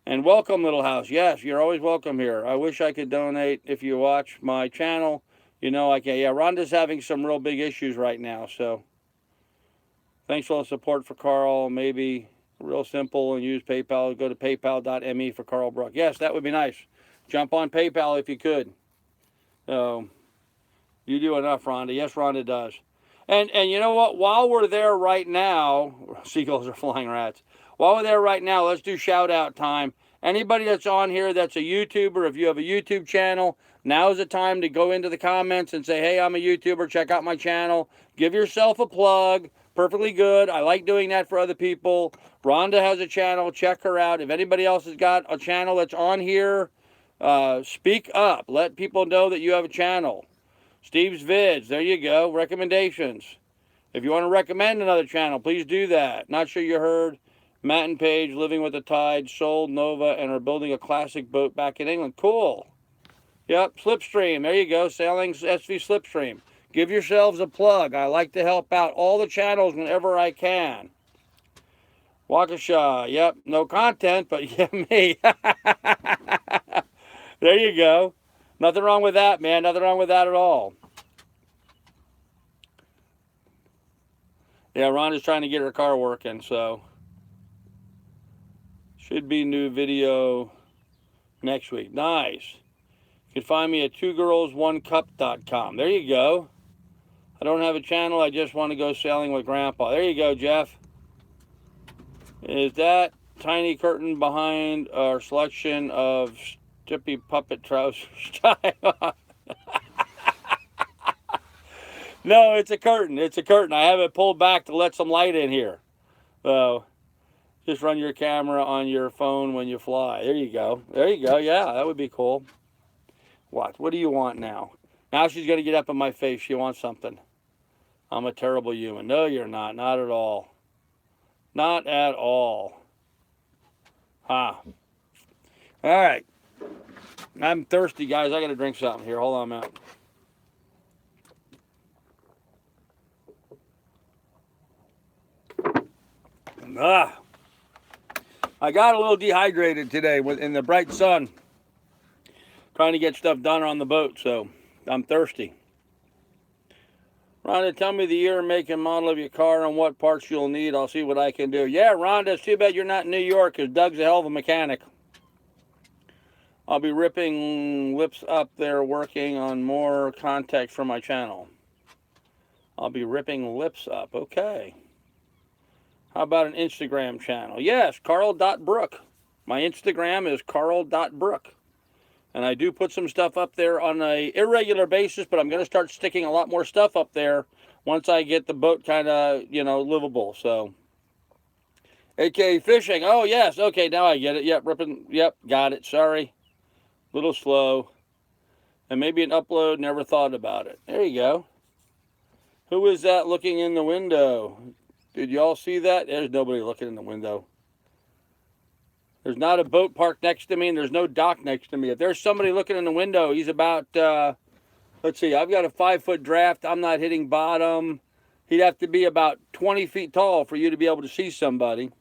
And welcome, Little House. Yes, you're always welcome here. I wish I could donate if you watch my channel. You know I can. Yeah, Rhonda's having some real big issues right now. So thanks for all the support for Carl. Maybe real simple and use PayPal. Go to paypal.me for Carl Brook. Yes, that would be nice. Jump on PayPal if you could. So you do enough, Rhonda. Yes, Rhonda does. And you know what? While we're there right now, seagulls are flying rats. While we're there right now, let's do shout out time. Anybody that's on here that's a YouTuber, if you have a YouTube channel, now is the time to go into the comments and say, hey, I'm a YouTuber, check out my channel. Give yourself a plug. Perfectly good. I like doing that for other people. Rhonda has a channel. Check her out. If anybody else has got a channel that's on here, speak up. Let people know that you have a channel. Steve's Vids, there you go. Recommendations. If you want to recommend another channel, please do that. Not sure you heard. Matt and Paige, Living with the Tide, sold Nova, and are building a classic boat back in England. Cool. Yep, Slipstream. There you go. Sailing SV Slipstream. Give yourselves a plug. I like to help out all the channels whenever I can. Waukesha. Yep, no content, but yeah, me. There you go. Nothing wrong with that, man. Nothing wrong with that at all. Yeah, Rhonda's trying to get her car working, so should be new video next week. Nice. You can find me at twogirls1cup.com. There you go. I don't have a channel. I just want to go sailing with Grandpa. There you go, Jeff. Is that tiny curtain behind our selection of Strippy puppet trousers? No, it's a curtain. It's a curtain. I have it pulled back to let some light in here. So just run your camera on your phone when you fly. There you go. There you go. Yeah, that would be cool. What? What do you want now? Now she's going to get up in my face. She wants something. I'm a terrible human. No, you're not. Not at all. Not at all. Huh. All right. I'm thirsty, guys. I got to drink something here. Hold on a minute. I got a little dehydrated today in the bright sun, trying to get stuff done on the boat, so I'm thirsty. Rhonda, tell me the year, make, and model of your car and what parts you'll need. I'll see what I can do. Yeah, Rhonda, it's too bad you're not in New York, because Doug's a hell of a mechanic. I'll be ripping lips up there working on more content for my channel. I'll be ripping lips up. Okay. How about an Instagram channel? Yes, carl.brook. My Instagram is carl.brook. And I do put some stuff up there on an irregular basis, but I'm going to start sticking a lot more stuff up there once I get the boat kind of, livable. So, AKA fishing. Oh, yes. Okay, now I get it. Yep, ripping. Yep, got it. Sorry. A little slow. And maybe an upload. Never thought about it. There you go. Who is that looking in the window? Did y'all see that? There's nobody looking in the window. There's not a boat parked next to me, and there's no dock next to me. If there's somebody looking in the window, he's about, let's see, I've got a 5-foot draft. I'm not hitting bottom. He'd have to be about 20 feet tall for you to be able to see somebody.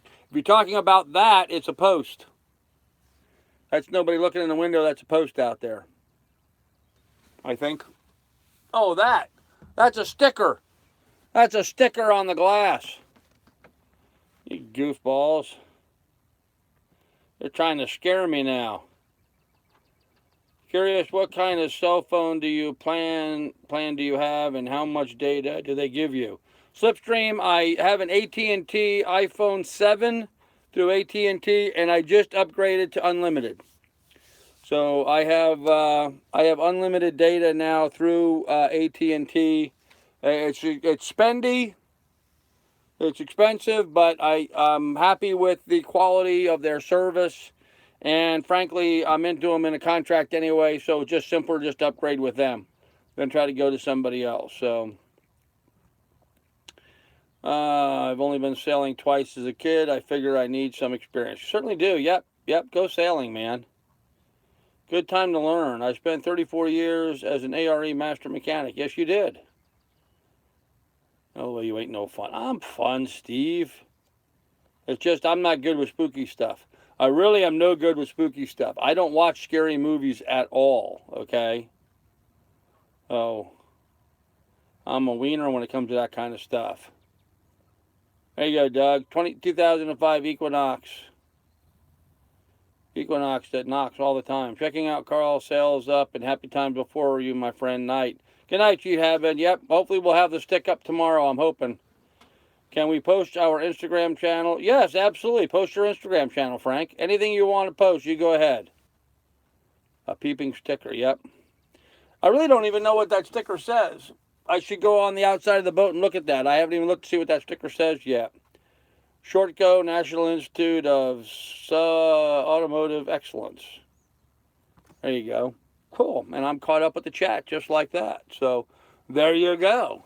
If you're talking about that, it's a post. That's nobody looking in the window. That's a post out there, I think. Oh, that's a sticker. That's a sticker on the glass. You goofballs. They're trying to scare me now. Curious, what kind of cell phone do you plan do you have, and how much data do they give you? Slipstream, I have an AT&T iPhone 7 through AT&T, and I just upgraded to unlimited. So I have unlimited data now through AT&T. It's spendy. It's expensive, but I'm happy with the quality of their service. And frankly, I'm into them in a contract anyway, so it's just simpler just to upgrade with them than try to go to somebody else. So I've only been sailing twice as a kid. I figure I need some experience. You certainly do. Yep, go sailing, man. Good time to learn. I spent 34 years as an ARE master mechanic. Yes, you did. Oh, well, you ain't no fun. I'm fun, Steve. It's just I'm not good with spooky stuff. I really am no good with spooky stuff. I don't watch scary movies at all, okay? Oh, I'm a wiener when it comes to that kind of stuff. There you go, Doug. 2005 Equinox. Equinox that knocks all the time. Checking out Carl, sails up, and happy times before you, my friend, night. Good night, you have been. Yep, hopefully we'll have the stick up tomorrow, I'm hoping. Can we post our Instagram channel? Yes, absolutely. Post your Instagram channel, Frank. Anything you want to post, you go ahead. A peeping sticker, yep. I really don't even know what that sticker says. I should go on the outside of the boat and look at that. I haven't even looked to see what that sticker says yet. Shortco, National Institute of Automotive Excellence. There you go. Cool. And I'm caught up with the chat just like that. So there you go.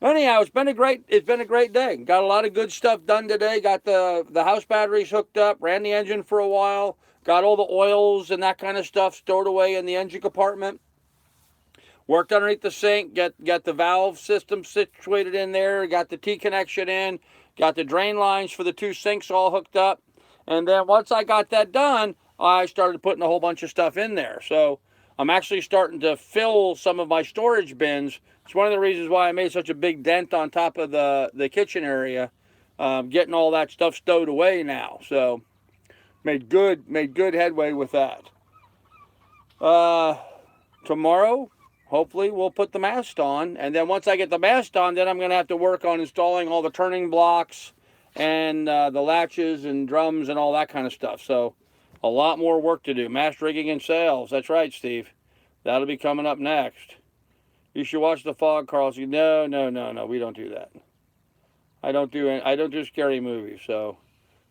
Anyhow, it's been a great day. Got a lot of good stuff done today. Got the house batteries hooked up, ran the engine for a while, got all the oils and that kind of stuff stored away in the engine compartment. Worked underneath the sink, got the valve system situated in there, got the T connection in, got the drain lines for the 2 sinks all hooked up. And then once I got that done, I started putting a whole bunch of stuff in there. So I'm actually starting to fill some of my storage bins. It's one of the reasons why I made such a big dent on top of the kitchen area, getting all that stuff stowed away now. So made good headway with that. Tomorrow, hopefully, we'll put the mast on. And then once I get the mast on, then I'm going to have to work on installing all the turning blocks and the latches and drums and all that kind of stuff. So a lot more work to do. Mast rigging and sails. That's right, Steve. That'll be coming up next. You should watch the fog, Carl. No. We don't do that. I don't do scary movies. So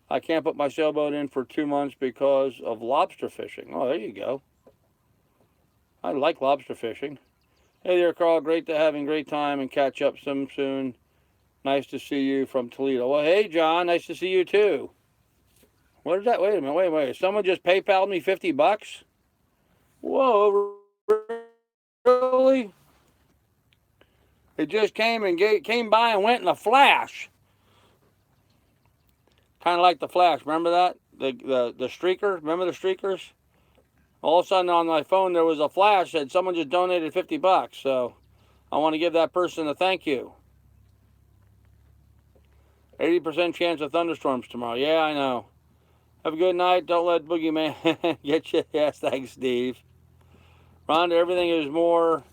I can't put my sailboat in for 2 months because of lobster fishing. Oh, there you go. I like lobster fishing. Hey there, Carl. Having great time and catch up some soon. Nice to see you from Toledo. Well, hey, John. Nice to see you, too. What is that? Wait a minute. Wait. Someone just PayPal'd me $50? Whoa. Really? It just came by and went in a flash. Kind of like the Flash. Remember that? The streaker. Remember the streakers? All of a sudden on my phone there was a flash that someone just donated 50 bucks. So I want to give that person a thank you. 80% chance of thunderstorms tomorrow. Yeah, I know. Have a good night. Don't let Boogeyman get you. Yes, thanks, Steve. Rhonda, everything is more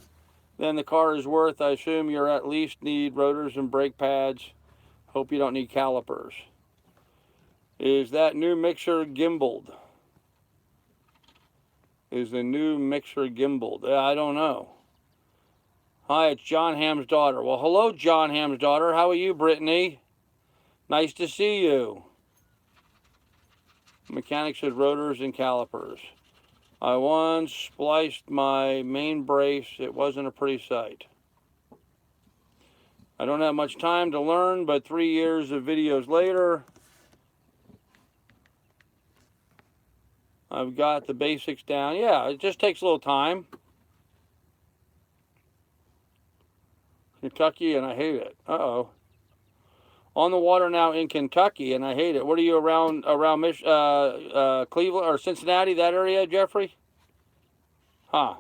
than the car is worth. I assume you at least need rotors and brake pads. Hope you don't need calipers. Is that new mixer gimbaled? Is the new mixer gimbaled? I don't know. Hi, it's John Ham's daughter. Well, hello, John Ham's daughter. How are you, Brittany? Nice to see you. Mechanics said rotors and calipers. I once spliced my main brace. It wasn't a pretty sight. I don't have much time to learn, but 3 years of videos later, I've got the basics down. Yeah, it just takes a little time. Kentucky, and I hate it. Uh-oh. On the water now in Kentucky, and I hate it. What are you around Cleveland or Cincinnati, that area, Jeffrey? Huh.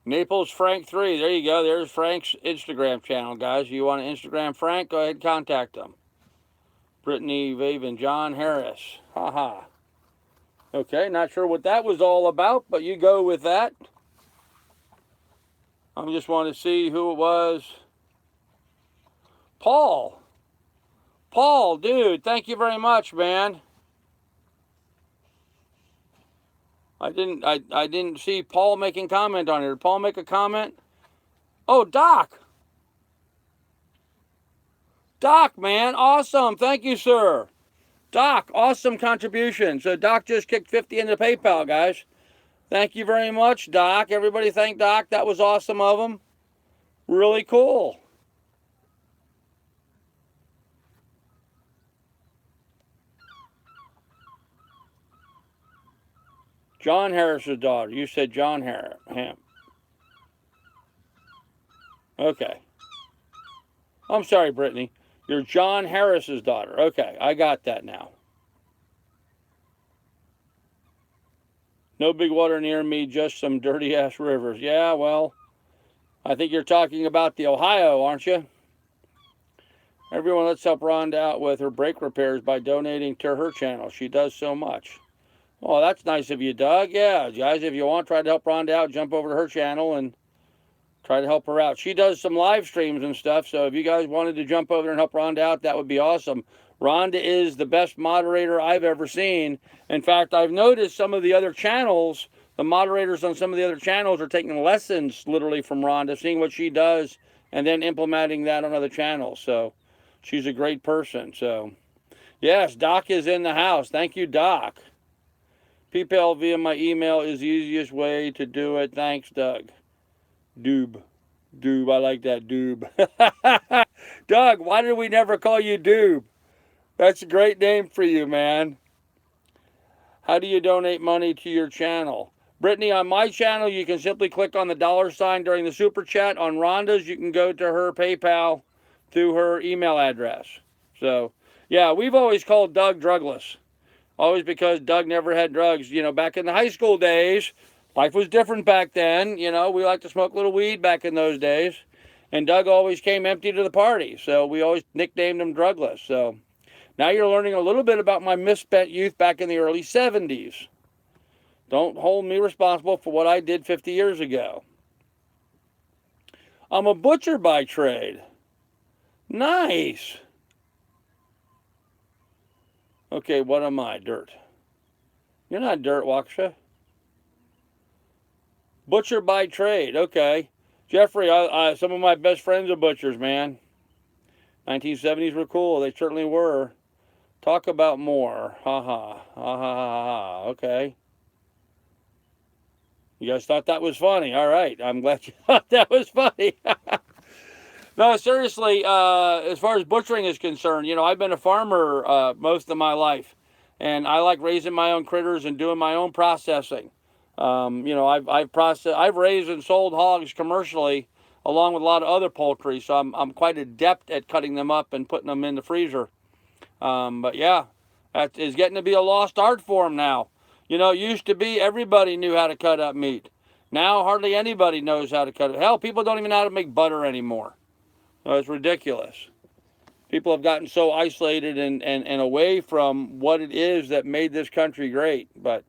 Naples Frank 3. There you go. There's Frank's Instagram channel, guys. You want to Instagram Frank? Go ahead and contact him. Brittany Vaven, John Harris. Haha. Okay, not sure what that was all about, but you go with that. I just want to see who it was. Paul. Paul, dude, thank you very much, man. I didn't see Paul making comment on it. Did Paul make a comment? Oh, Doc. Doc, man, awesome. Thank you, sir. Doc, awesome contribution. So Doc just kicked 50 into PayPal, guys. Thank you very much, Doc. Everybody thank Doc. That was awesome of him. Really cool. John Harris's daughter. You said John Harris. Okay. I'm sorry, Brittany. You're John Harris's daughter. Okay, I got that now. No big water near me, just some dirty-ass rivers. Yeah, well, I think you're talking about the Ohio, aren't you? Everyone, let's help Rhonda out with her brake repairs by donating to her channel. She does so much. Oh, that's nice of you, Doug. Yeah, guys, if you want, try to help Rhonda out, jump over to her channel and try to help her out. She does some live streams and stuff, so if you guys wanted to jump over and help Rhonda out, that would be awesome. Rhonda is the best moderator I've ever seen. In fact, I've noticed some of the other channels, the moderators on some of the other channels are taking lessons literally from Rhonda, seeing what she does, and then implementing that on other channels. So she's a great person. So yes, Doc is in the house. Thank you, Doc. PayPal via my email is the easiest way to do it. Thanks, Doug. Doob. Doob, I like that, Doob. Doug, why did we never call you Doob? That's a great name for you, man. How do you donate money to your channel? Brittany, on my channel, you can simply click on the $ during the super chat. On Rhonda's, you can go to her PayPal through her email address. So, yeah, we've always called Doug drugless. Always because Doug never had drugs. You know, back in the high school days, life was different back then. You know, we liked to smoke a little weed back in those days. And Doug always came empty to the party. So we always nicknamed him drugless. So now you're learning a little bit about my misspent youth back in the early 70s. Don't hold me responsible for what I did 50 years ago. I'm a butcher by trade. Nice. Okay, what am I? Dirt. You're not dirt, Waksha. Butcher by trade. Okay. Jeffrey, some of my best friends are butchers, man. 1970s were cool. They certainly were. Talk about more. Ha ha. Ha ha ha ha. Okay. You guys thought that was funny. All right. I'm glad you thought that was funny. No, seriously, as far as butchering is concerned, you know, I've been a farmer most of my life, and I like raising my own critters and doing my own processing. You know, I've raised and sold hogs commercially, along with a lot of other poultry, so I'm quite adept at cutting them up and putting them in the freezer. But yeah, that is getting to be a lost art form now. You know, it used to be everybody knew how to cut up meat. Now hardly anybody knows how to cut it. Hell, people don't even know how to make butter anymore. It's ridiculous. People have gotten so isolated and away from what it is that made this country great. But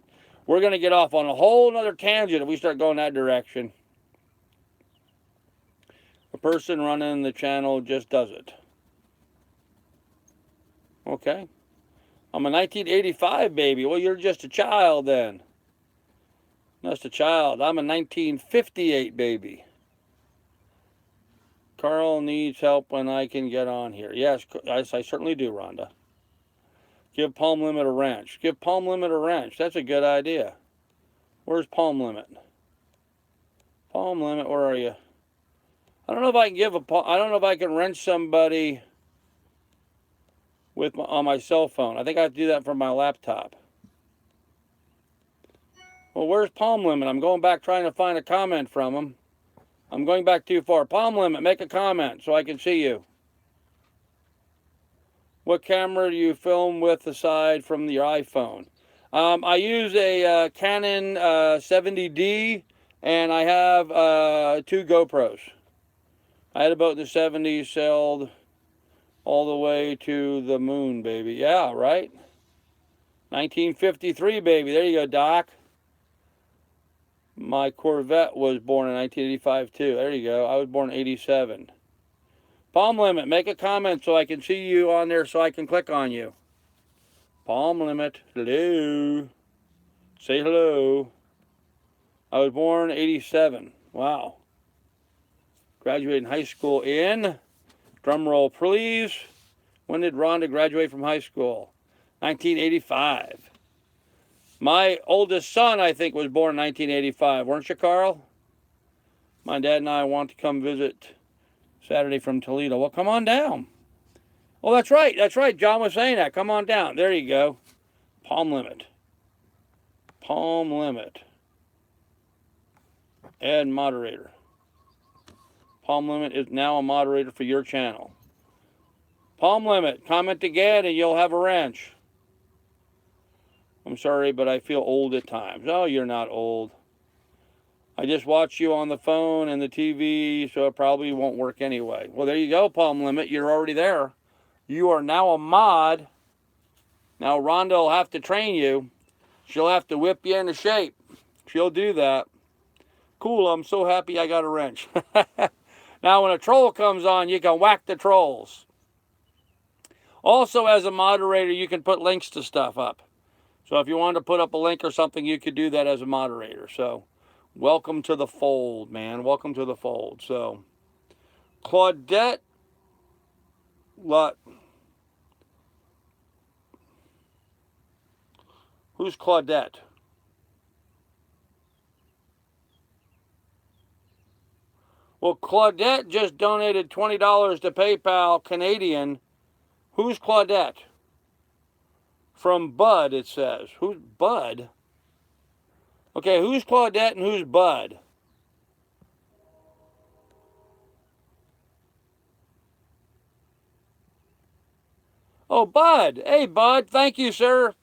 we're going to get off on a whole other tangent if we start going that direction. A person running the channel just does it. Okay. I'm a 1985 baby. Well, you're just a child then. Just a child. I'm a 1958 baby. Carl needs help when I can get on here. Yes, I certainly do, Rhonda. Give Palm Limit a wrench. Give Palm Limit a wrench. That's a good idea. Where's Palm Limit? Palm Limit, where are you? I don't know if I can I don't know if I can wrench somebody with on my cell phone. I think I have to do that from my laptop. Well, where's Palm Limit? I'm going back trying to find a comment from him. I'm going back too far. Palm Limit, make a comment so I can see you. What camera do you film with aside from your iPhone? I use a Canon 70D, and I have 2 GoPros. I had a boat in the 70s, sailed all the way to the moon, baby. Yeah, right? 1953, baby. There you go, Doc. My Corvette was born in 1985, too. There you go. I was born in 87. Palm Limit, make a comment so I can see you on there so I can click on you. Palm Limit, hello. Say hello. I was born in 87. Wow. Graduated high school in, drum roll please. When did Rhonda graduate from high school? 1985. My oldest son, I think, was born in 1985. Weren't you, Carl? My dad and I want to come visit Saturday from Toledo. Well, come on down. Oh, that's right. That's right. John was saying that. Come on down. There you go. Palm Limit. Palm Limit. Add moderator. Palm Limit is now a moderator for your channel. Palm Limit, comment again and you'll have a wrench. I'm sorry, but I feel old at times. Oh, you're not old. I just watch you on the phone and the TV, so it probably won't work anyway. Well, there you go, Palm Limit. You're already there. You are now a mod. Now, Rhonda will have to train you. She'll have to whip you into shape. She'll do that. Cool, I'm so happy I got a wrench. Now, when a troll comes on, you can whack the trolls. Also, as a moderator, you can put links to stuff up. So if you wanted to put up a link or something, you could do that as a moderator. So, welcome to the fold, man. Welcome to the fold. So, Claudette Who's Claudette? Well, Claudette just donated $20 to PayPal Canadian. Who's Claudette? From Bud, it says. Who's Bud? Okay, who's Claudette and who's Bud? Oh, Bud. Hey, Bud. Thank you, sir.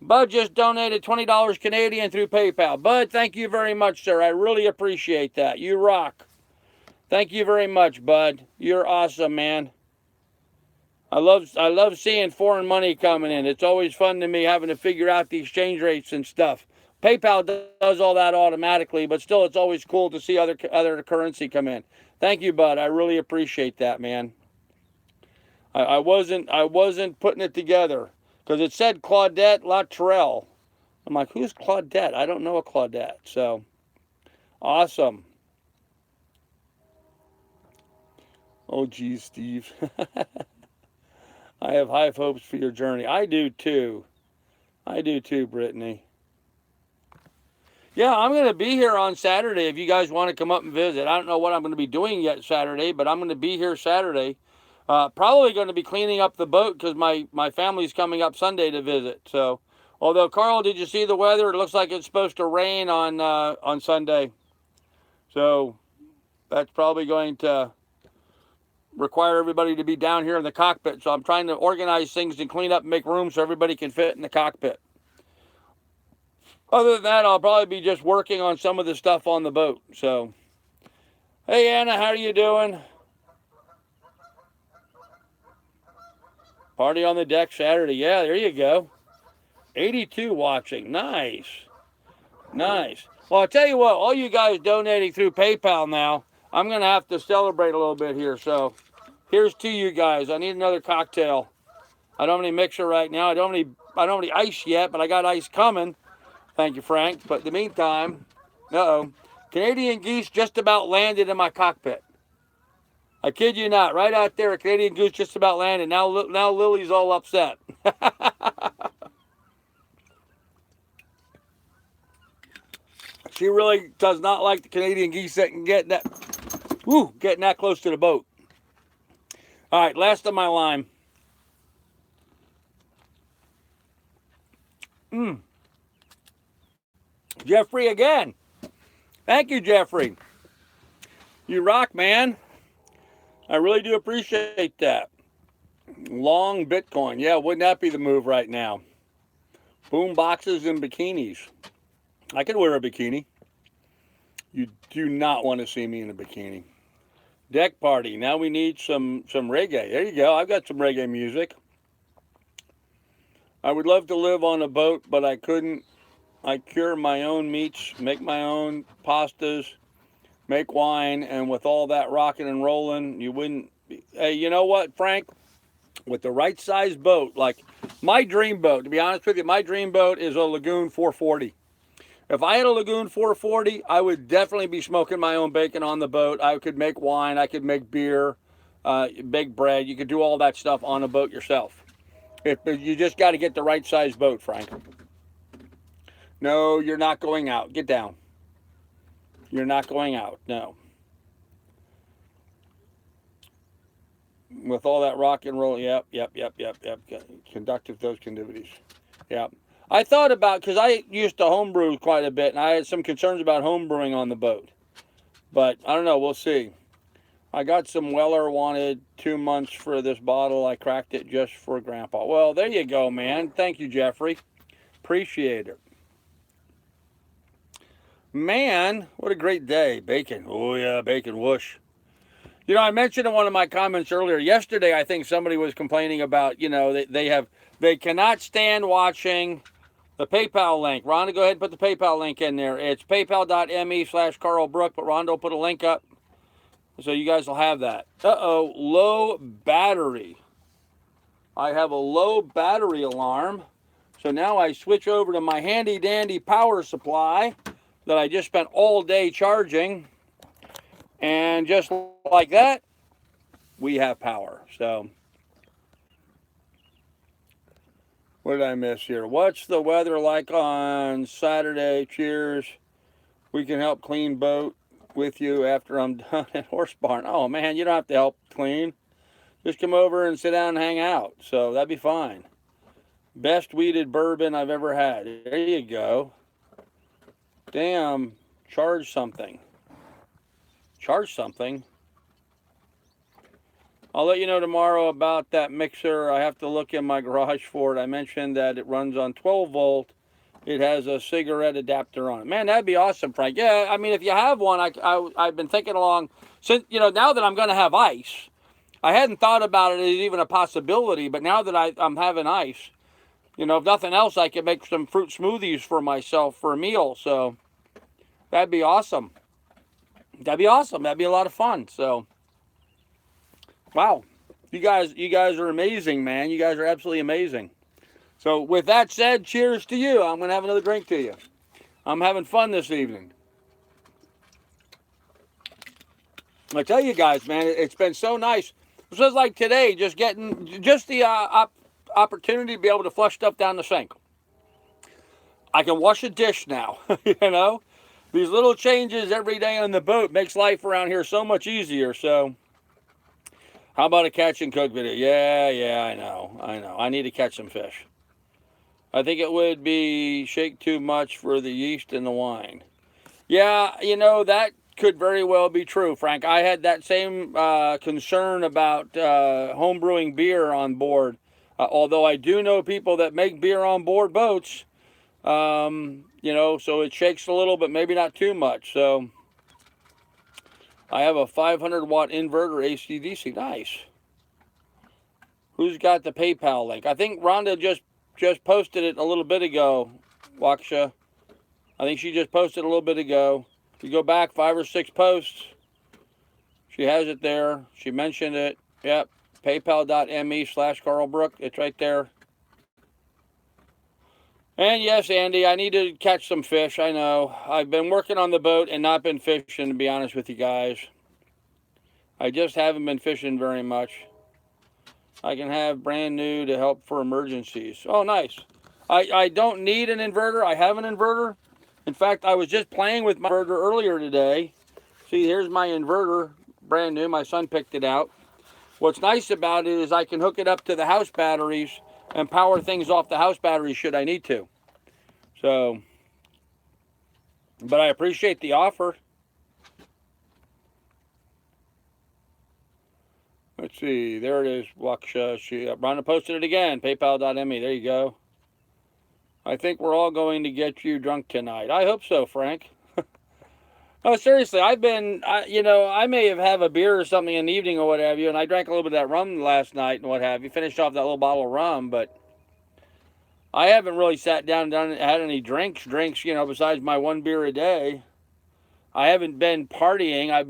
Bud just donated $20 Canadian through PayPal. Bud, thank you very much, sir. I really appreciate that. You rock. Thank you very much, Bud. You're awesome, man. I love seeing foreign money coming in. It's always fun to me having to figure out the exchange rates and stuff. PayPal does all that automatically, but still it's always cool to see other currency come in. Thank you, Bud. I really appreciate that, man. I wasn't putting it together because it said Claudette Luttrell. I'm like, who's Claudette? I don't know a Claudette. So, awesome. Oh, geez, Steve. I have high hopes for your journey. I do too. I do too, Brittany. Yeah, I'm going to be here on Saturday if you guys want to come up and visit. I don't know what I'm going to be doing yet Saturday, but I'm going to be here Saturday. Probably going to be cleaning up the boat because my family's coming up Sunday to visit. So, although, Carl, did you see the weather? It looks like it's supposed to rain on Sunday. So, that's probably going to require everybody to be down here in the cockpit. So I'm trying to organize things and clean up and make room so everybody can fit in the cockpit. Other than that, I'll probably be just working on some of the stuff on the boat. So, hey, Anna, how are you doing? Party on the deck Saturday. Yeah, there you go. 82 watching. Nice. Nice. Well, I'll tell you what, all you guys donating through PayPal now, I'm going to have to celebrate a little bit here. So here's to you guys. I need another cocktail. I don't have any mixer right now. I don't have any ice yet, but I got ice coming. Thank you, Frank. But in the meantime, Canadian geese just about landed in my cockpit. I kid you not. Right out there, a Canadian goose just about landed. Now Lily's all upset. She really does not like the Canadian geese getting that close to the boat. All right, last of my lime. Jeffrey again. Thank you, Jeffrey. You rock, man. I really do appreciate that. Long Bitcoin. Yeah, wouldn't that be the move right now? Boom boxes and bikinis. I could wear a bikini. You do not want to see me in a bikini. Deck party. Now we need some reggae. There you go. I've got some reggae music. I would love to live on a boat, but I couldn't. I cure my own meats, make my own pastas, make wine, and with all that rocking and rolling, you wouldn't. Hey, you know what, Frank? With the right size boat, like my dream boat, to be honest with you, my dream boat is a Lagoon 440. If I had a Lagoon 440, I would definitely be smoking my own bacon on the boat. I could make wine, I could make beer, bake bread. You could do all that stuff on a boat yourself. You just got to get the right size boat, Frank. No, you're not going out. Get down. You're not going out. No. With all that rock and roll. Yep. Conductive those activities. Yep. I thought about, because I used to homebrew quite a bit, and I had some concerns about homebrewing on the boat. But I don't know. We'll see. I got some Weller wanted 2 months for this bottle. I cracked it just for Grandpa. Well, there you go, man. Thank you, Jeffrey. Appreciate it. Man, what a great day. Bacon. Oh, yeah, bacon whoosh. You know, I mentioned in one of my comments earlier, yesterday I think somebody was complaining about, you know, they cannot stand watching the PayPal link. Rhonda, go ahead and put the PayPal link in there. It's paypal.me/Carl Brook, but Rhonda will put a link up so you guys will have that. Uh-oh, low battery. I have a low battery alarm. So now I switch over to my handy dandy power supply that I just spent all day charging. And just like that, we have power. So, what did I miss here? What's the weather like on Saturday? Cheers. We can help clean boat with you after I'm done at Horse Barn. Oh, man, you don't have to help clean. Just come over and sit down and hang out. So, that'd be fine. Best weeded bourbon I've ever had. There you go. Damn, charge something. Charge something. I'll let you know tomorrow about that mixer. I have to look in my garage for it. I mentioned that it runs on 12 volt. It has a cigarette adapter on it. Man, that'd be awesome, Frank. Yeah, I mean, if you have one, I've been thinking along, since, you know, now that I'm going to have ice, I hadn't thought about it as even a possibility, but now that I'm having ice, you know, if nothing else, I could make some fruit smoothies for myself for a meal. So that'd be awesome. That'd be awesome. That'd be a lot of fun. So, wow, you guys are amazing, man. You guys are absolutely amazing. So, with that said, cheers to you. I'm gonna have another drink to you. I'm having fun this evening. I tell you guys, man, it's been so nice. It was like today, just getting the opportunity to be able to flush stuff down the sink. I can wash a dish now, you know. These little changes every day on the boat makes life around here so much easier. So, how about a catch and cook video? Yeah, I know. I need to catch some fish. I think it would be shake too much for the yeast in the wine. Yeah, you know, that could very well be true, Frank. I had that same concern about home brewing beer on board. Although I do know people that make beer on board boats, you know, so it shakes a little, but maybe not too much. So I have a 500-watt inverter AC/DC. Nice. Who's got the PayPal link? I think Rhonda just posted it a little bit ago, Waksha. I think she just posted a little bit ago. If you go back 5 or 6 posts, she has it there. She mentioned it. Yep. PayPal.me/Carl Brook. It's right there. And yes, Andy, I need to catch some fish. I know. I've been working on the boat and not been fishing, to be honest with you guys. I just haven't been fishing very much. I can have brand new to help for emergencies. Oh, nice. I don't need an inverter. I have an inverter. In fact, I was just playing with my inverter earlier today. See, here's my inverter, brand new. My son picked it out. What's nice about it is I can hook it up to the house batteries and power things off the house batteries should I need to. So, but I appreciate the offer. Let's see, there it is. Waksha, Rhonda posted it again. PayPal.me. There you go. I think we're all going to get you drunk tonight. I hope so, Frank. Oh, seriously, I've been, you know, I may have a beer or something in the evening or what have you, and I drank a little bit of that rum last night and what have you. Finished off that little bottle of rum, but I haven't really sat down and had any drinks, you know, besides my 1 beer a day. I haven't been partying. I've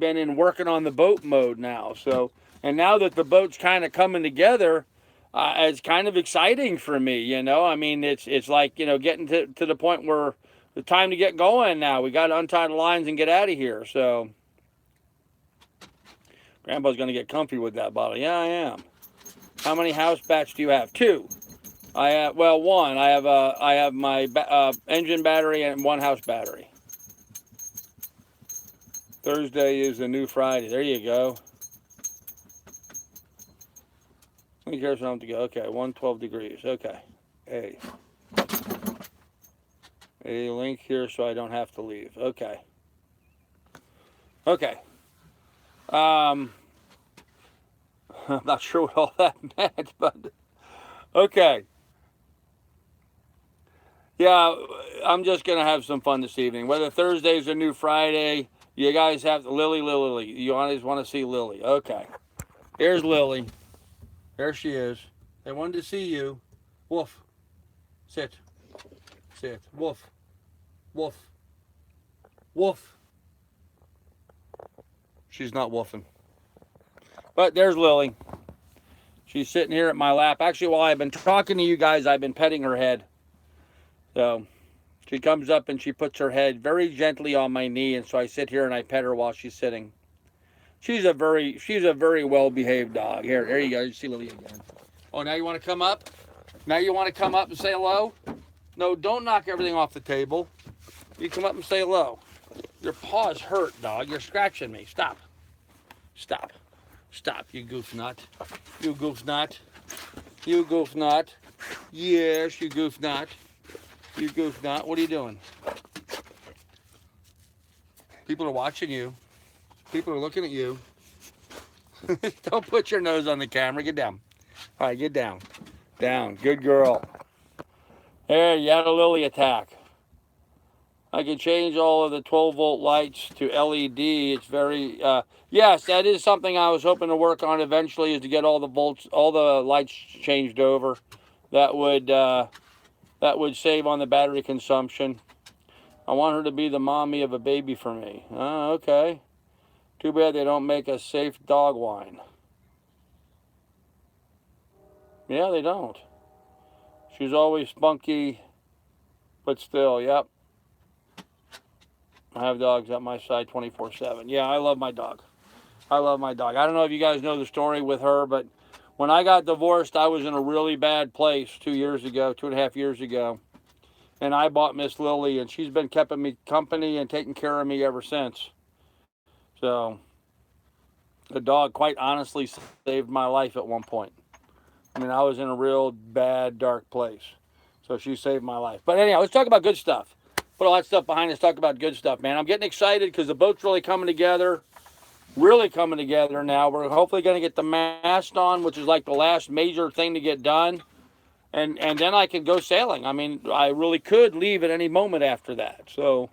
been in working on the boat mode now. So, and now that the boat's kind of coming together, it's kind of exciting for me, you know. I mean, it's like, you know, getting to the point where the time to get going now. We got to untie the lines and get out of here. So, Grandpa's going to get comfy with that bottle. Yeah, I am. How many house bats do you have? 2. I have, well, 1. I have my engine battery and 1 house battery. Thursday is the new Friday. There you go. I think here's something to go. Okay, 112 degrees. Okay. A link here so I don't have to leave. Okay. Okay. I'm not sure what all that meant, but okay. Yeah, I'm just going to have some fun this evening. Whether Thursday's a new Friday, you guys have Lily. You always want to see Lily. Okay. Here's Lily. There she is. They wanted to see you. Woof. Sit. Sit. Woof. Woof. Woof. She's not woofing. But there's Lily. She's sitting here at my lap. Actually, while I've been talking to you guys, I've been petting her head. So she comes up and she puts her head very gently on my knee, and so I sit here and I pet her while she's sitting. She's a very well-behaved dog. There you go. You see Lily again. Oh, now you want to come up? Now you want to come up and say hello? No, don't knock everything off the table. You come up and say hello. Your paws hurt, dog. You're scratching me. Stop. Stop. Stop, you goof nut. You goof nut. You goof nut. Yes, you goof nut. You goof nut. What are you doing? People are watching you. People are looking at you. Don't put your nose on the camera. Get down. All right, get down. Down. Good girl. There, you had a Lily attack. I can change all of the 12-volt lights to LED. It's very, yes, that is something I was hoping to work on eventually, is to get all the lights changed over. That would save on the battery consumption. I want her to be the mommy of a baby for me. Oh, okay. Too bad they don't make a safe dog wine. Yeah, they don't. She's always spunky, but still, yep. I have dogs at my side 24/7. Yeah, I love my dog. I love my dog. I don't know if you guys know the story with her, but when I got divorced, I was in a really bad place 2.5 years ago. And I bought Miss Lily, and she's been keeping me company and taking care of me ever since. So, the dog quite honestly saved my life at one point. I mean, I was in a real bad, dark place. So she saved my life. But anyhow, let's talk about good stuff. put all that stuff behind us, talk about good stuff, man. I'm getting excited because the boat's really coming together. Really coming together now. We're hopefully going to get the mast on, which is like the last major thing to get done. And then I can go sailing. I mean, I really could leave at any moment after that. So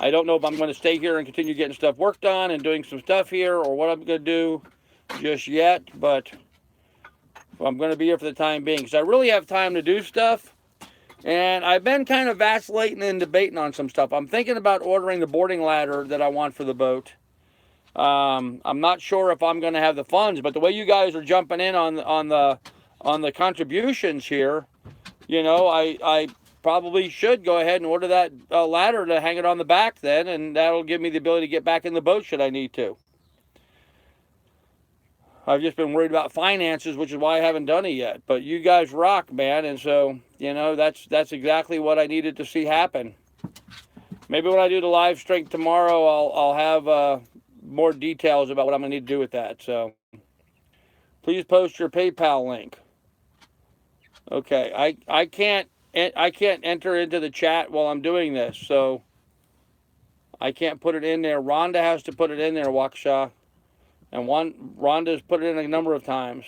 I don't know if I'm going to stay here and continue getting stuff worked on and doing some stuff here or what I'm going to do just yet. But I'm going to be here for the time being because I really have time to do stuff. And I've been kind of vacillating and debating on some stuff. I'm thinking about ordering the boarding ladder that I want for the boat. I'm not sure if I'm going to have the funds, but the way you guys are jumping in on the contributions here, you know, I probably should go ahead and order that ladder to hang it on the back then, and that'll give me the ability to get back in the boat should I need to. I've just been worried about finances, which is why I haven't done it yet. But you guys rock, man, and so, you know, that's exactly what I needed to see happen. Maybe when I do the live stream tomorrow, I'll have more details about what I'm going to need to do with that. So please post your PayPal link. Okay, I can't enter into the chat while I'm doing this, so I can't put it in there. Rhonda has to put it in there, Waukesha. And Rhonda's put it in a number of times.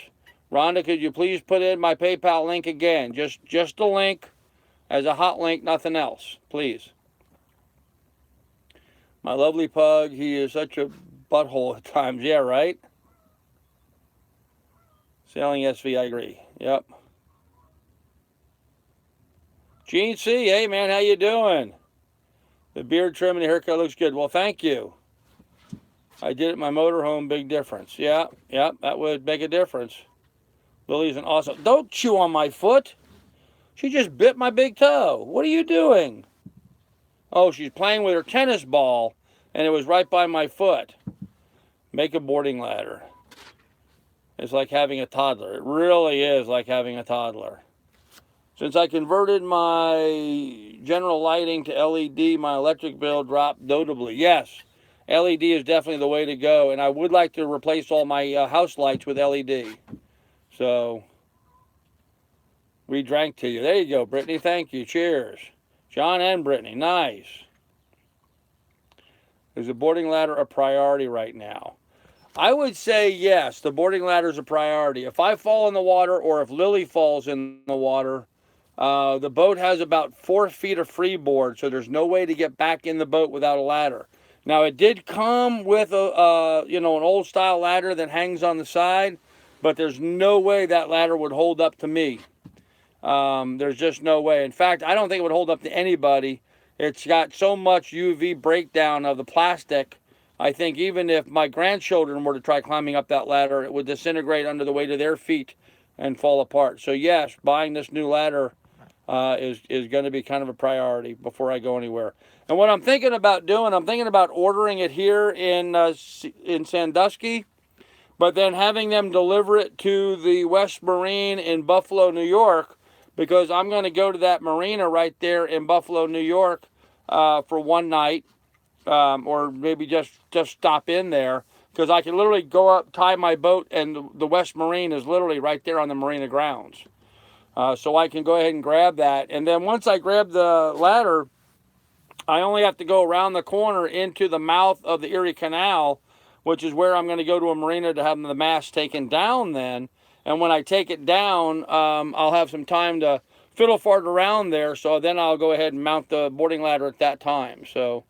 Rhonda, could you please put in my PayPal link again? Just the link as a hot link, nothing else, please. My lovely pug, he is such a butthole at times. Yeah, right? Sailing SV, I agree. Yep. Gene C, hey man, how you doing? The beard trim and the haircut looks good. Well, thank you. I did it in my motorhome, big difference. Yeah, that would make a difference. Lily's an awesome. Don't chew on my foot. She just bit my big toe. What are you doing? Oh, she's playing with her tennis ball, and it was right by my foot. Make a boarding ladder. It's like having a toddler. It really is like having a toddler. Since I converted my general lighting to LED, my electric bill dropped notably. Yes, LED is definitely the way to go, and I would like to replace all my house lights with LED. So, we drank to you. There you go, Brittany. Thank you. Cheers. John and Brittany. Nice. Is the boarding ladder a priority right now? I would say yes, the boarding ladder is a priority. If I fall in the water or if Lily falls in the water, the boat has about 4 feet of freeboard, so there's no way to get back in the boat without a ladder. Now, it did come with an old style ladder that hangs on the side, but there's no way that ladder would hold up to me. There's just no way. In fact, I don't think it would hold up to anybody. It's got so much UV breakdown of the plastic. I think even if my grandchildren were to try climbing up that ladder, it would disintegrate under the weight of their feet and fall apart. So yes, buying this new ladder is going to be kind of a priority before I go anywhere. And what I'm thinking about doing, I'm thinking about ordering it here in Sandusky, but then having them deliver it to the West Marine in Buffalo, New York, because I'm going to go to that marina right there in Buffalo, New York for one night, or maybe just stop in there, because I can literally go up, tie my boat, and the West Marine is literally right there on the marina grounds. So I can go ahead and grab that. And then once I grab the ladder, I only have to go around the corner into the mouth of the Erie Canal, which is where I'm going to go to a marina to have the mast taken down then. And when I take it down, I'll have some time to fiddle fart around there. So then I'll go ahead and mount the boarding ladder at that time. So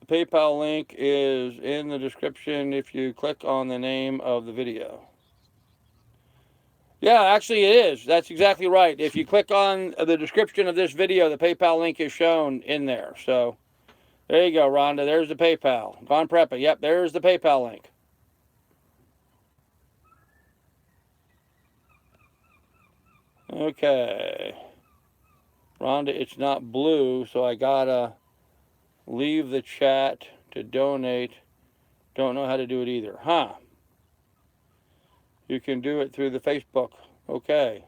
the PayPal link is in the description if you click on the name of the video. Yeah, actually it is. That's exactly right. If you click on the description of this video, the PayPal link is shown in there. So there you go, Rhonda. There's the PayPal. Gone Preppa. Yep, there's the PayPal link. Okay. Rhonda, it's not blue, so I gotta leave the chat to donate. Don't know how to do it either. Huh. You can do it through the Facebook. Okay.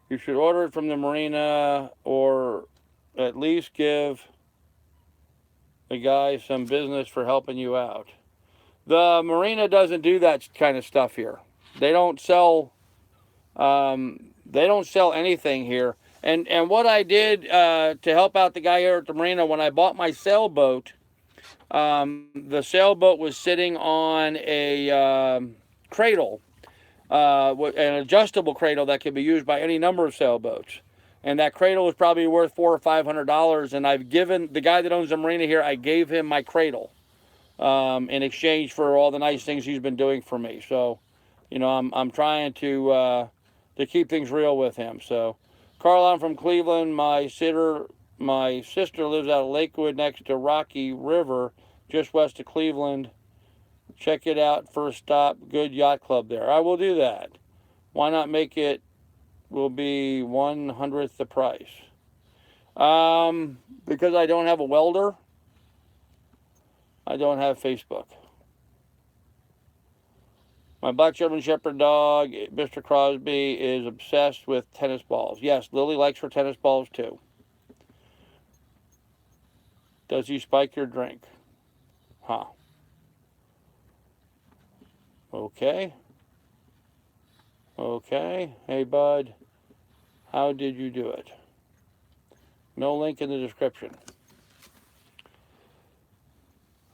You should order it from the marina, or at least give the guy some business for helping you out. The marina doesn't do that kind of stuff here. They don't sell They don't sell anything here. And what I did to help out the guy here at the marina, when I bought my sailboat, the sailboat was sitting on a cradle, an adjustable cradle that can be used by any number of sailboats. And that cradle was probably worth $400 or $500. And I've given the guy that owns the marina here, I gave him my cradle in exchange for all the nice things he's been doing for me. So, you know, I'm trying to keep things real with him. So, Carl, I'm from Cleveland. My sister lives out of Lakewood next to Rocky River, just west of Cleveland. Check it out. First stop, good yacht club there. I will do that. Why not make it? Will be 1/100th the price. Because I don't have a welder. I don't have Facebook. My black German Shepherd dog, Mr. Crosby, is obsessed with tennis balls. Yes, Lily likes her tennis balls too. Does he spike your drink? Huh. Okay. Okay. Hey, bud. How did you do it? No link in the description.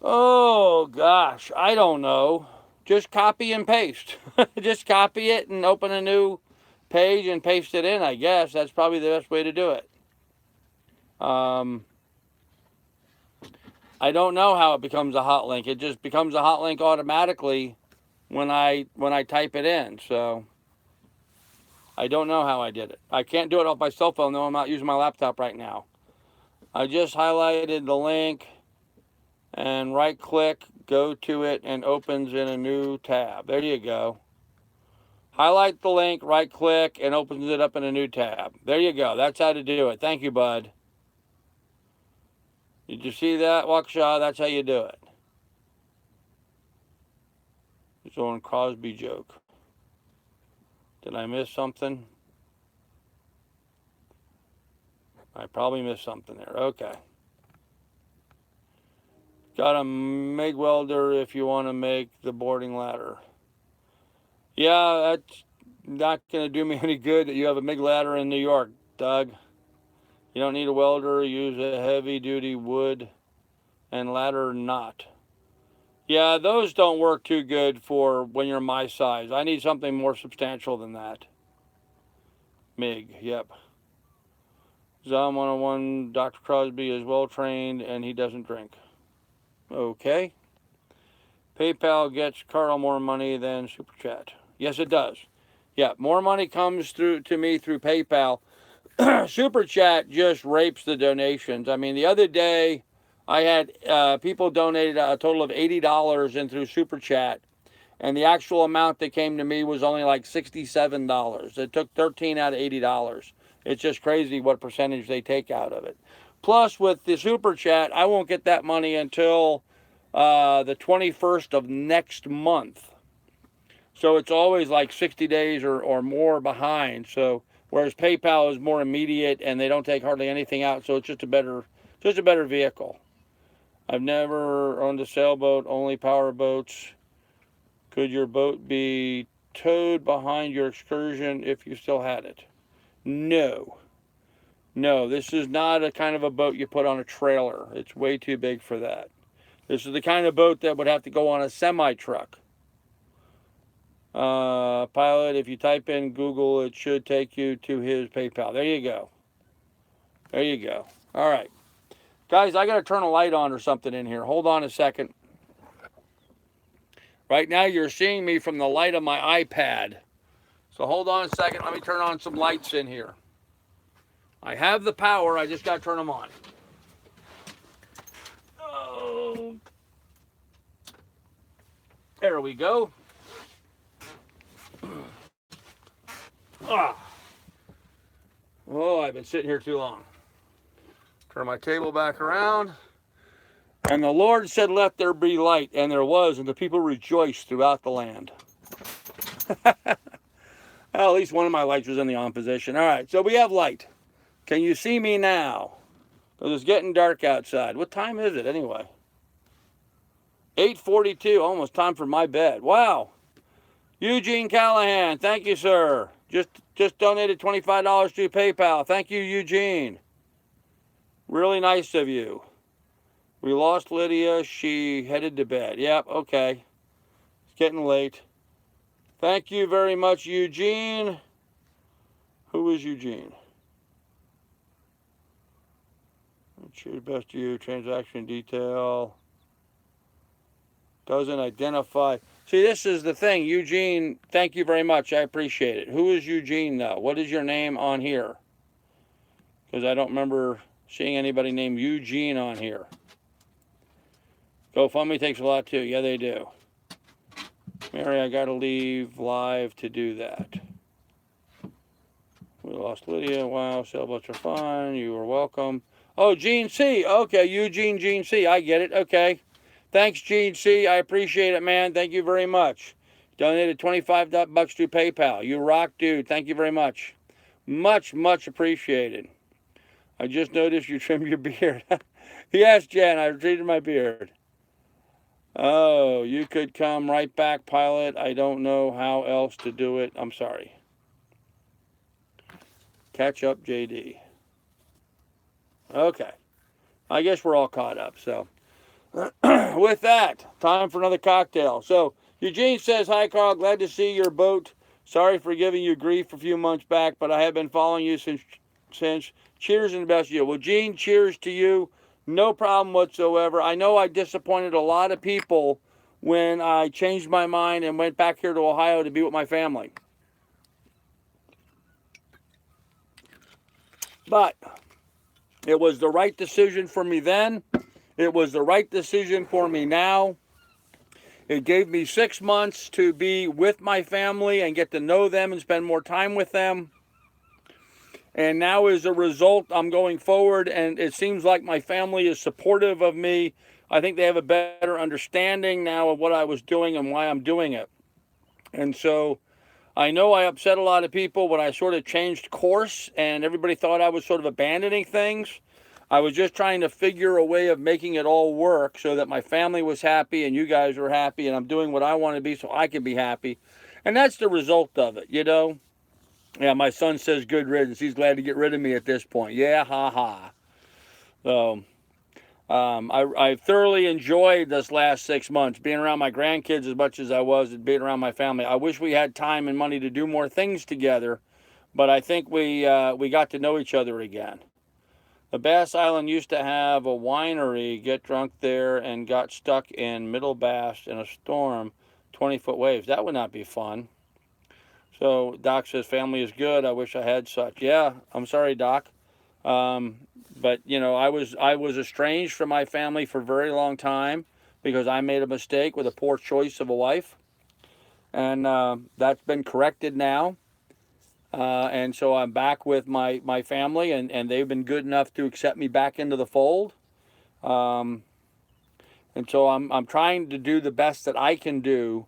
Oh, gosh. I don't know. Just copy and paste. Just copy it and open a new page and paste it in, I guess. That's probably the best way to do it. I don't know how it becomes a hot link. It just becomes a hot link automatically when I type it in. So I don't know how I did it. I can't do it off my cell phone, though. I'm not using my laptop right now. I just highlighted the link and right click, go to it, and opens in a new tab. There you go. Highlight the link, right click, and opens it up in a new tab. There you go. That's how to do it. Thank you, bud. Did you see that, Waukesha? That's how you do it. It's an Crosby joke. Did I miss something? I probably missed something there. Okay. Got a MIG welder if you want to make the boarding ladder. Yeah, that's not going to do me any good that you have a MIG ladder in New York, Doug. You don't need a welder. Use a heavy-duty wood and ladder knot. Yeah, those don't work too good for when you're my size. I need something more substantial than that. MIG, yep. Zom 101, Dr. Crosby is well trained and he doesn't drink. Okay. PayPal gets Carl more money than Super Chat. Yes, it does. Yeah, more money comes through to me through PayPal. Super Chat just rapes the donations. I mean, the other day I had people donated a total of $80 in through Super Chat, and the actual amount that came to me was only like $67. It took 13 out of $80. It's just crazy what percentage they take out of it. Plus, with the Super Chat, I won't get that money until the 21st of next month. So it's always like 60 days or more behind. So whereas PayPal is more immediate and they don't take hardly anything out, so it's just a better vehicle. I've never owned a sailboat, only power boats. Could your boat be towed behind your excursion if you still had it? No. No, this is not a kind of a boat you put on a trailer. It's way too big for that. This is the kind of boat that would have to go on a semi-truck. Pilot, if you type in Google, it should take you to his PayPal. There you go. There you go. All right. Guys, I got to turn a light on or something in here. Hold on a second. Right now, you're seeing me from the light of my iPad. So hold on a second. Let me turn on some lights in here. I have the power. I just got to turn them on. Oh. There we go. Ah. Oh, I've been sitting here too long. Turn my table back around. And the Lord said, let there be light. And there was, and the people rejoiced throughout the land. Well, at least one of my lights was in the on position. All right, so we have light. Can you see me now? Because it's getting dark outside. What time is it anyway? 8:42, almost time for my bed. Wow. Eugene Callahan, thank you, sir. Just donated $25 through PayPal. Thank you, Eugene. Really nice of you. We lost Lydia. She headed to bed. Yep, okay. It's getting late. Thank you very much, Eugene. Who is Eugene? Choose best to you. Transaction detail. Doesn't identify. See, this is the thing. Eugene, thank you very much. I appreciate it. Who is Eugene, though? What is your name on here? Because I don't remember seeing anybody named Eugene on here. GoFundMe takes a lot, too. Yeah, they do. Mary, I got to leave live to do that. We lost Lydia. Wow, sailboats are fun. You are welcome. Oh, Gene C. Okay, Eugene Gene C. I get it. Okay. Thanks, Gene C. I appreciate it, man. Thank you very much. Donated $25 through PayPal. You rock, dude. Thank you very much. Much, much appreciated. I just noticed you trimmed your beard. Yes, Jen, I treated my beard. Oh, you could come right back, pilot. I don't know how else to do it. I'm sorry. Catch up, JD. Okay. I guess we're all caught up, so. With that, time for another cocktail. So, Eugene says, hi, Carl. Glad to see your boat. Sorry for giving you grief a few months back, but I have been following you since. Cheers and the best to you. Well, Gene, cheers to you. No problem whatsoever. I know I disappointed a lot of people when I changed my mind and went back here to Ohio to be with my family. But it was the right decision for me then. It was the right decision for me now. It gave me 6 months to be with my family and get to know them and spend more time with them. And now as a result, I'm going forward, and it seems like my family is supportive of me. I think they have a better understanding now of what I was doing and why I'm doing it. And so I know I upset a lot of people when I sort of changed course and everybody thought I was sort of abandoning things. I was just trying to figure a way of making it all work so that my family was happy and you guys were happy, and I'm doing what I want to be so I can be happy. And that's the result of it, you know? Yeah, my son says good riddance. He's glad to get rid of me at this point. Yeah, ha ha. So I thoroughly enjoyed this last 6 months, being around my grandkids as much as I was being around my family. I wish we had time and money to do more things together, but I think we got to know each other again. The Bass Island used to have a winery. Get drunk there and got stuck in Middle Bass in a storm, 20-foot waves. That would not be fun. So Doc says, family is good. I wish I had such. Yeah, I'm sorry, Doc. But, you know, I was estranged from my family for a very long time because I made a mistake with a poor choice of a wife. And that's been corrected now. And so I'm back with my family, and they've been good enough to accept me back into the fold. And so I'm trying to do the best that I can do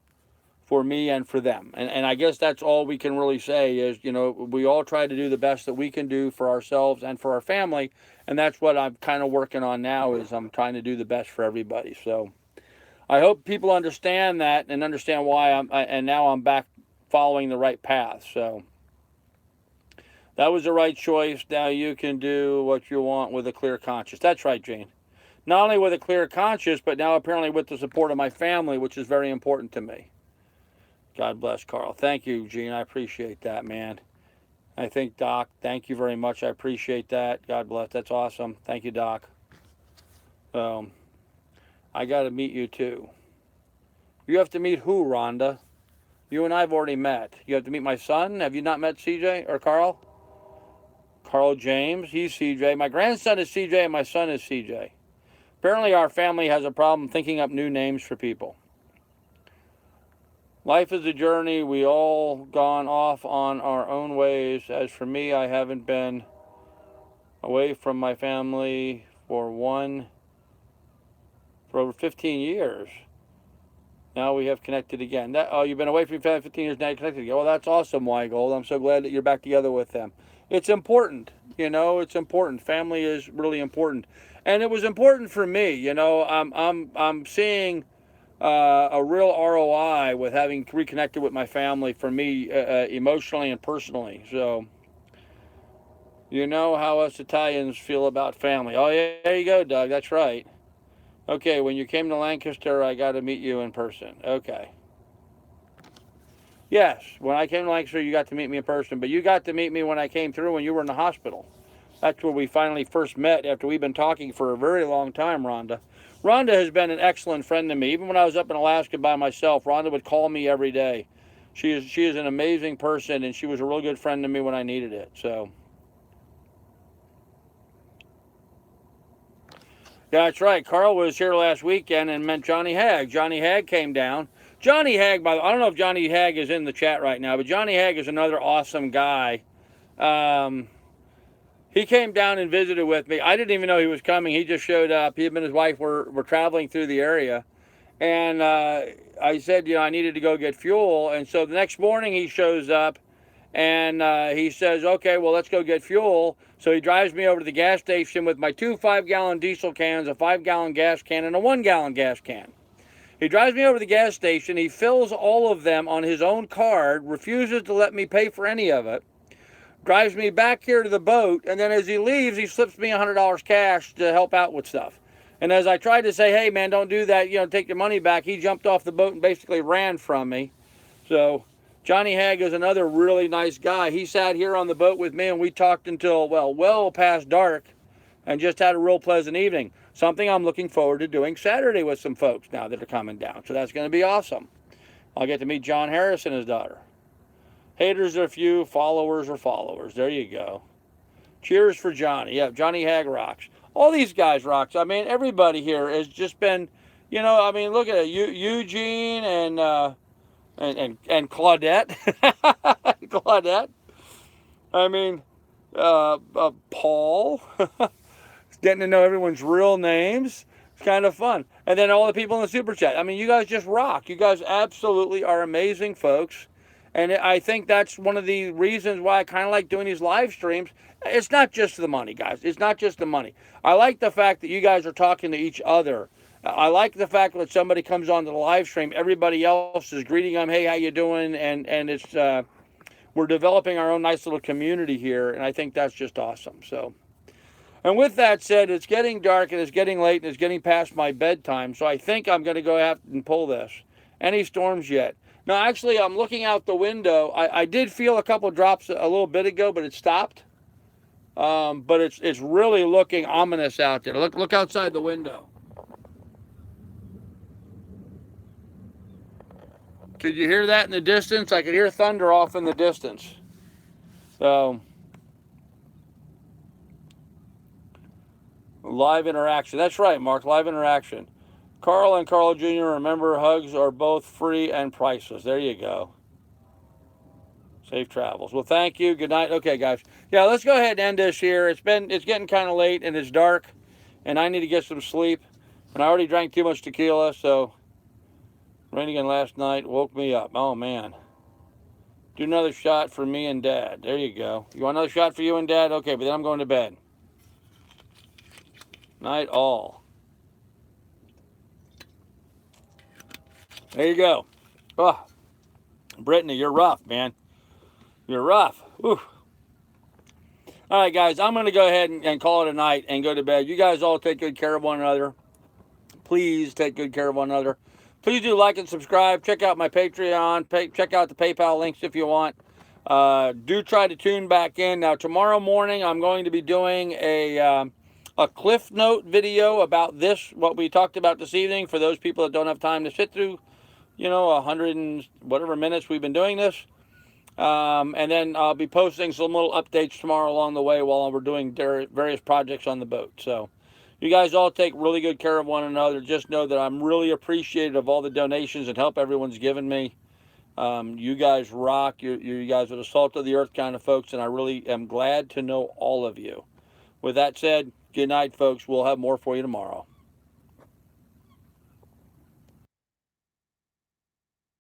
for me and for them. And I guess that's all we can really say is, you know, we all try to do the best that we can do for ourselves and for our family. And that's what I'm kind of working on now, is I'm trying to do the best for everybody. So I hope people understand that and understand why and now I'm back following the right path. So that was the right choice. Now you can do what you want with a clear conscience. That's right, Jane. Not only with a clear conscience, but now apparently with the support of my family, which is very important to me. God bless, Carl. Thank you, Gene. I appreciate that, man. I think, Doc, thank you very much. I appreciate that. God bless. That's awesome. Thank you, Doc. I got to meet you, too. You have to meet who, Rhonda? You and I have already met. You have to meet my son. Have you not met CJ or Carl? Carl James. He's CJ. My grandson is CJ and my son is CJ. Apparently, our family has a problem thinking up new names for people. Life is a journey. We all gone off on our own ways. As for me, I haven't been away from my family for over 15 years. Now we have connected again. You've been away from your family 15 years, now you're connected again. Well, that's awesome, Weigold. I'm so glad that you're back together with them. It's important, you know, it's important. Family is really important. And it was important for me, you know. I'm seeing a real ROI with having reconnected with my family for me emotionally and personally. So, you know how us Italians feel about family. Oh, yeah, there you go, Doug. That's right. Okay, when you came to Lancaster, I got to meet you in person. Okay. Yes, when I came to Lancaster, you got to meet me in person, but you got to meet me when I came through when you were in the hospital. That's where we finally first met after we've been talking for a very long time, Rhonda. Rhonda has been an excellent friend to me. Even when I was up in Alaska by myself, Rhonda would call me every day. She is an amazing person, and she was a real good friend to me when I needed it. So, yeah, that's right. Carl was here last weekend and met Johnny Hagg. Johnny Hagg came down. Johnny Hagg, by the way, I don't know if Johnny Hagg is in the chat right now, but Johnny Hagg is another awesome guy. He came down and visited with me. I didn't even know he was coming. He just showed up. He and his wife were traveling through the area. And I said, I needed to go get fuel. And so the next morning he shows up and he says, okay, well, let's go get fuel. So he drives me over to the gas station with my 2 5-gallon diesel cans, a 5-gallon gas can, and a 1-gallon gas can. He drives me over to the gas station. He fills all of them on his own card, refuses to let me pay for any of it, drives me back here to the boat, and then as he leaves, he slips me $100 cash to help out with stuff. And as I tried to say, hey, man, don't do that, take your money back, he jumped off the boat and basically ran from me. So Johnny Hagg is another really nice guy. He sat here on the boat with me, and we talked until, well past dark, and just had a real pleasant evening. Something I'm looking forward to doing Saturday with some folks now that are coming down. So that's going to be awesome. I'll get to meet John Harris and his daughter. Haters are few, followers are followers. There you go. Cheers for Johnny. Yeah, Johnny Hagg rocks. All these guys rocks. I mean, everybody here has just been, look at it. Eugene and Claudette. Claudette. I mean, Paul. Getting to know everyone's real names. It's kind of fun. And then all the people in the super chat. I mean, you guys just rock. You guys absolutely are amazing folks. And I think that's one of the reasons why I kind of like doing these live streams. It's not just the money, guys. It's not just the money. I like the fact that you guys are talking to each other. I like the fact that when somebody comes on to the live stream, everybody else is greeting them. Hey, how you doing? And it's we're developing our own nice little community here, and I think that's just awesome. So, and with that said, it's getting dark and it's getting late and it's getting past my bedtime. So I think I'm going to go out and pull this. Any storms yet? No, actually, I'm looking out the window. I did feel a couple drops a little bit ago, but it stopped. But it's really looking ominous out there. Look outside the window. Could you hear that in the distance? I could hear thunder off in the distance. So, live interaction. That's right, Mark, live interaction. Carl and Carl Jr., remember, hugs are both free and priceless. There you go. Safe travels. Well, thank you. Good night. Okay, guys. Yeah, let's go ahead and end this here. It's getting kind of late and it's dark, and I need to get some sleep. And I already drank too much tequila, so rain again last night woke me up. Oh, man. Do another shot for me and Dad. There you go. You want another shot for you and Dad? Okay, but then I'm going to bed. Night all. There you go. Oh, Brittany, you're rough, man. You're rough. Whew. All right, guys, I'm going to go ahead and call it a night and go to bed. You guys all take good care of one another. Please take good care of one another. Please do like and subscribe. Check out my Patreon. Check out the PayPal links if you want. Do try to tune back in. Now, tomorrow morning, I'm going to be doing a Cliff Note video about this, what we talked about this evening, for those people that don't have time to sit through, 100 and whatever minutes we've been doing this. And then I'll be posting some little updates tomorrow along the way while we're doing various projects on the boat. So you guys all take really good care of one another. Just know that I'm really appreciative of all the donations and help everyone's given me. You guys rock. You guys are the salt of the earth kind of folks, and I really am glad to know all of you. With that said, good night, folks. We'll have more for you tomorrow.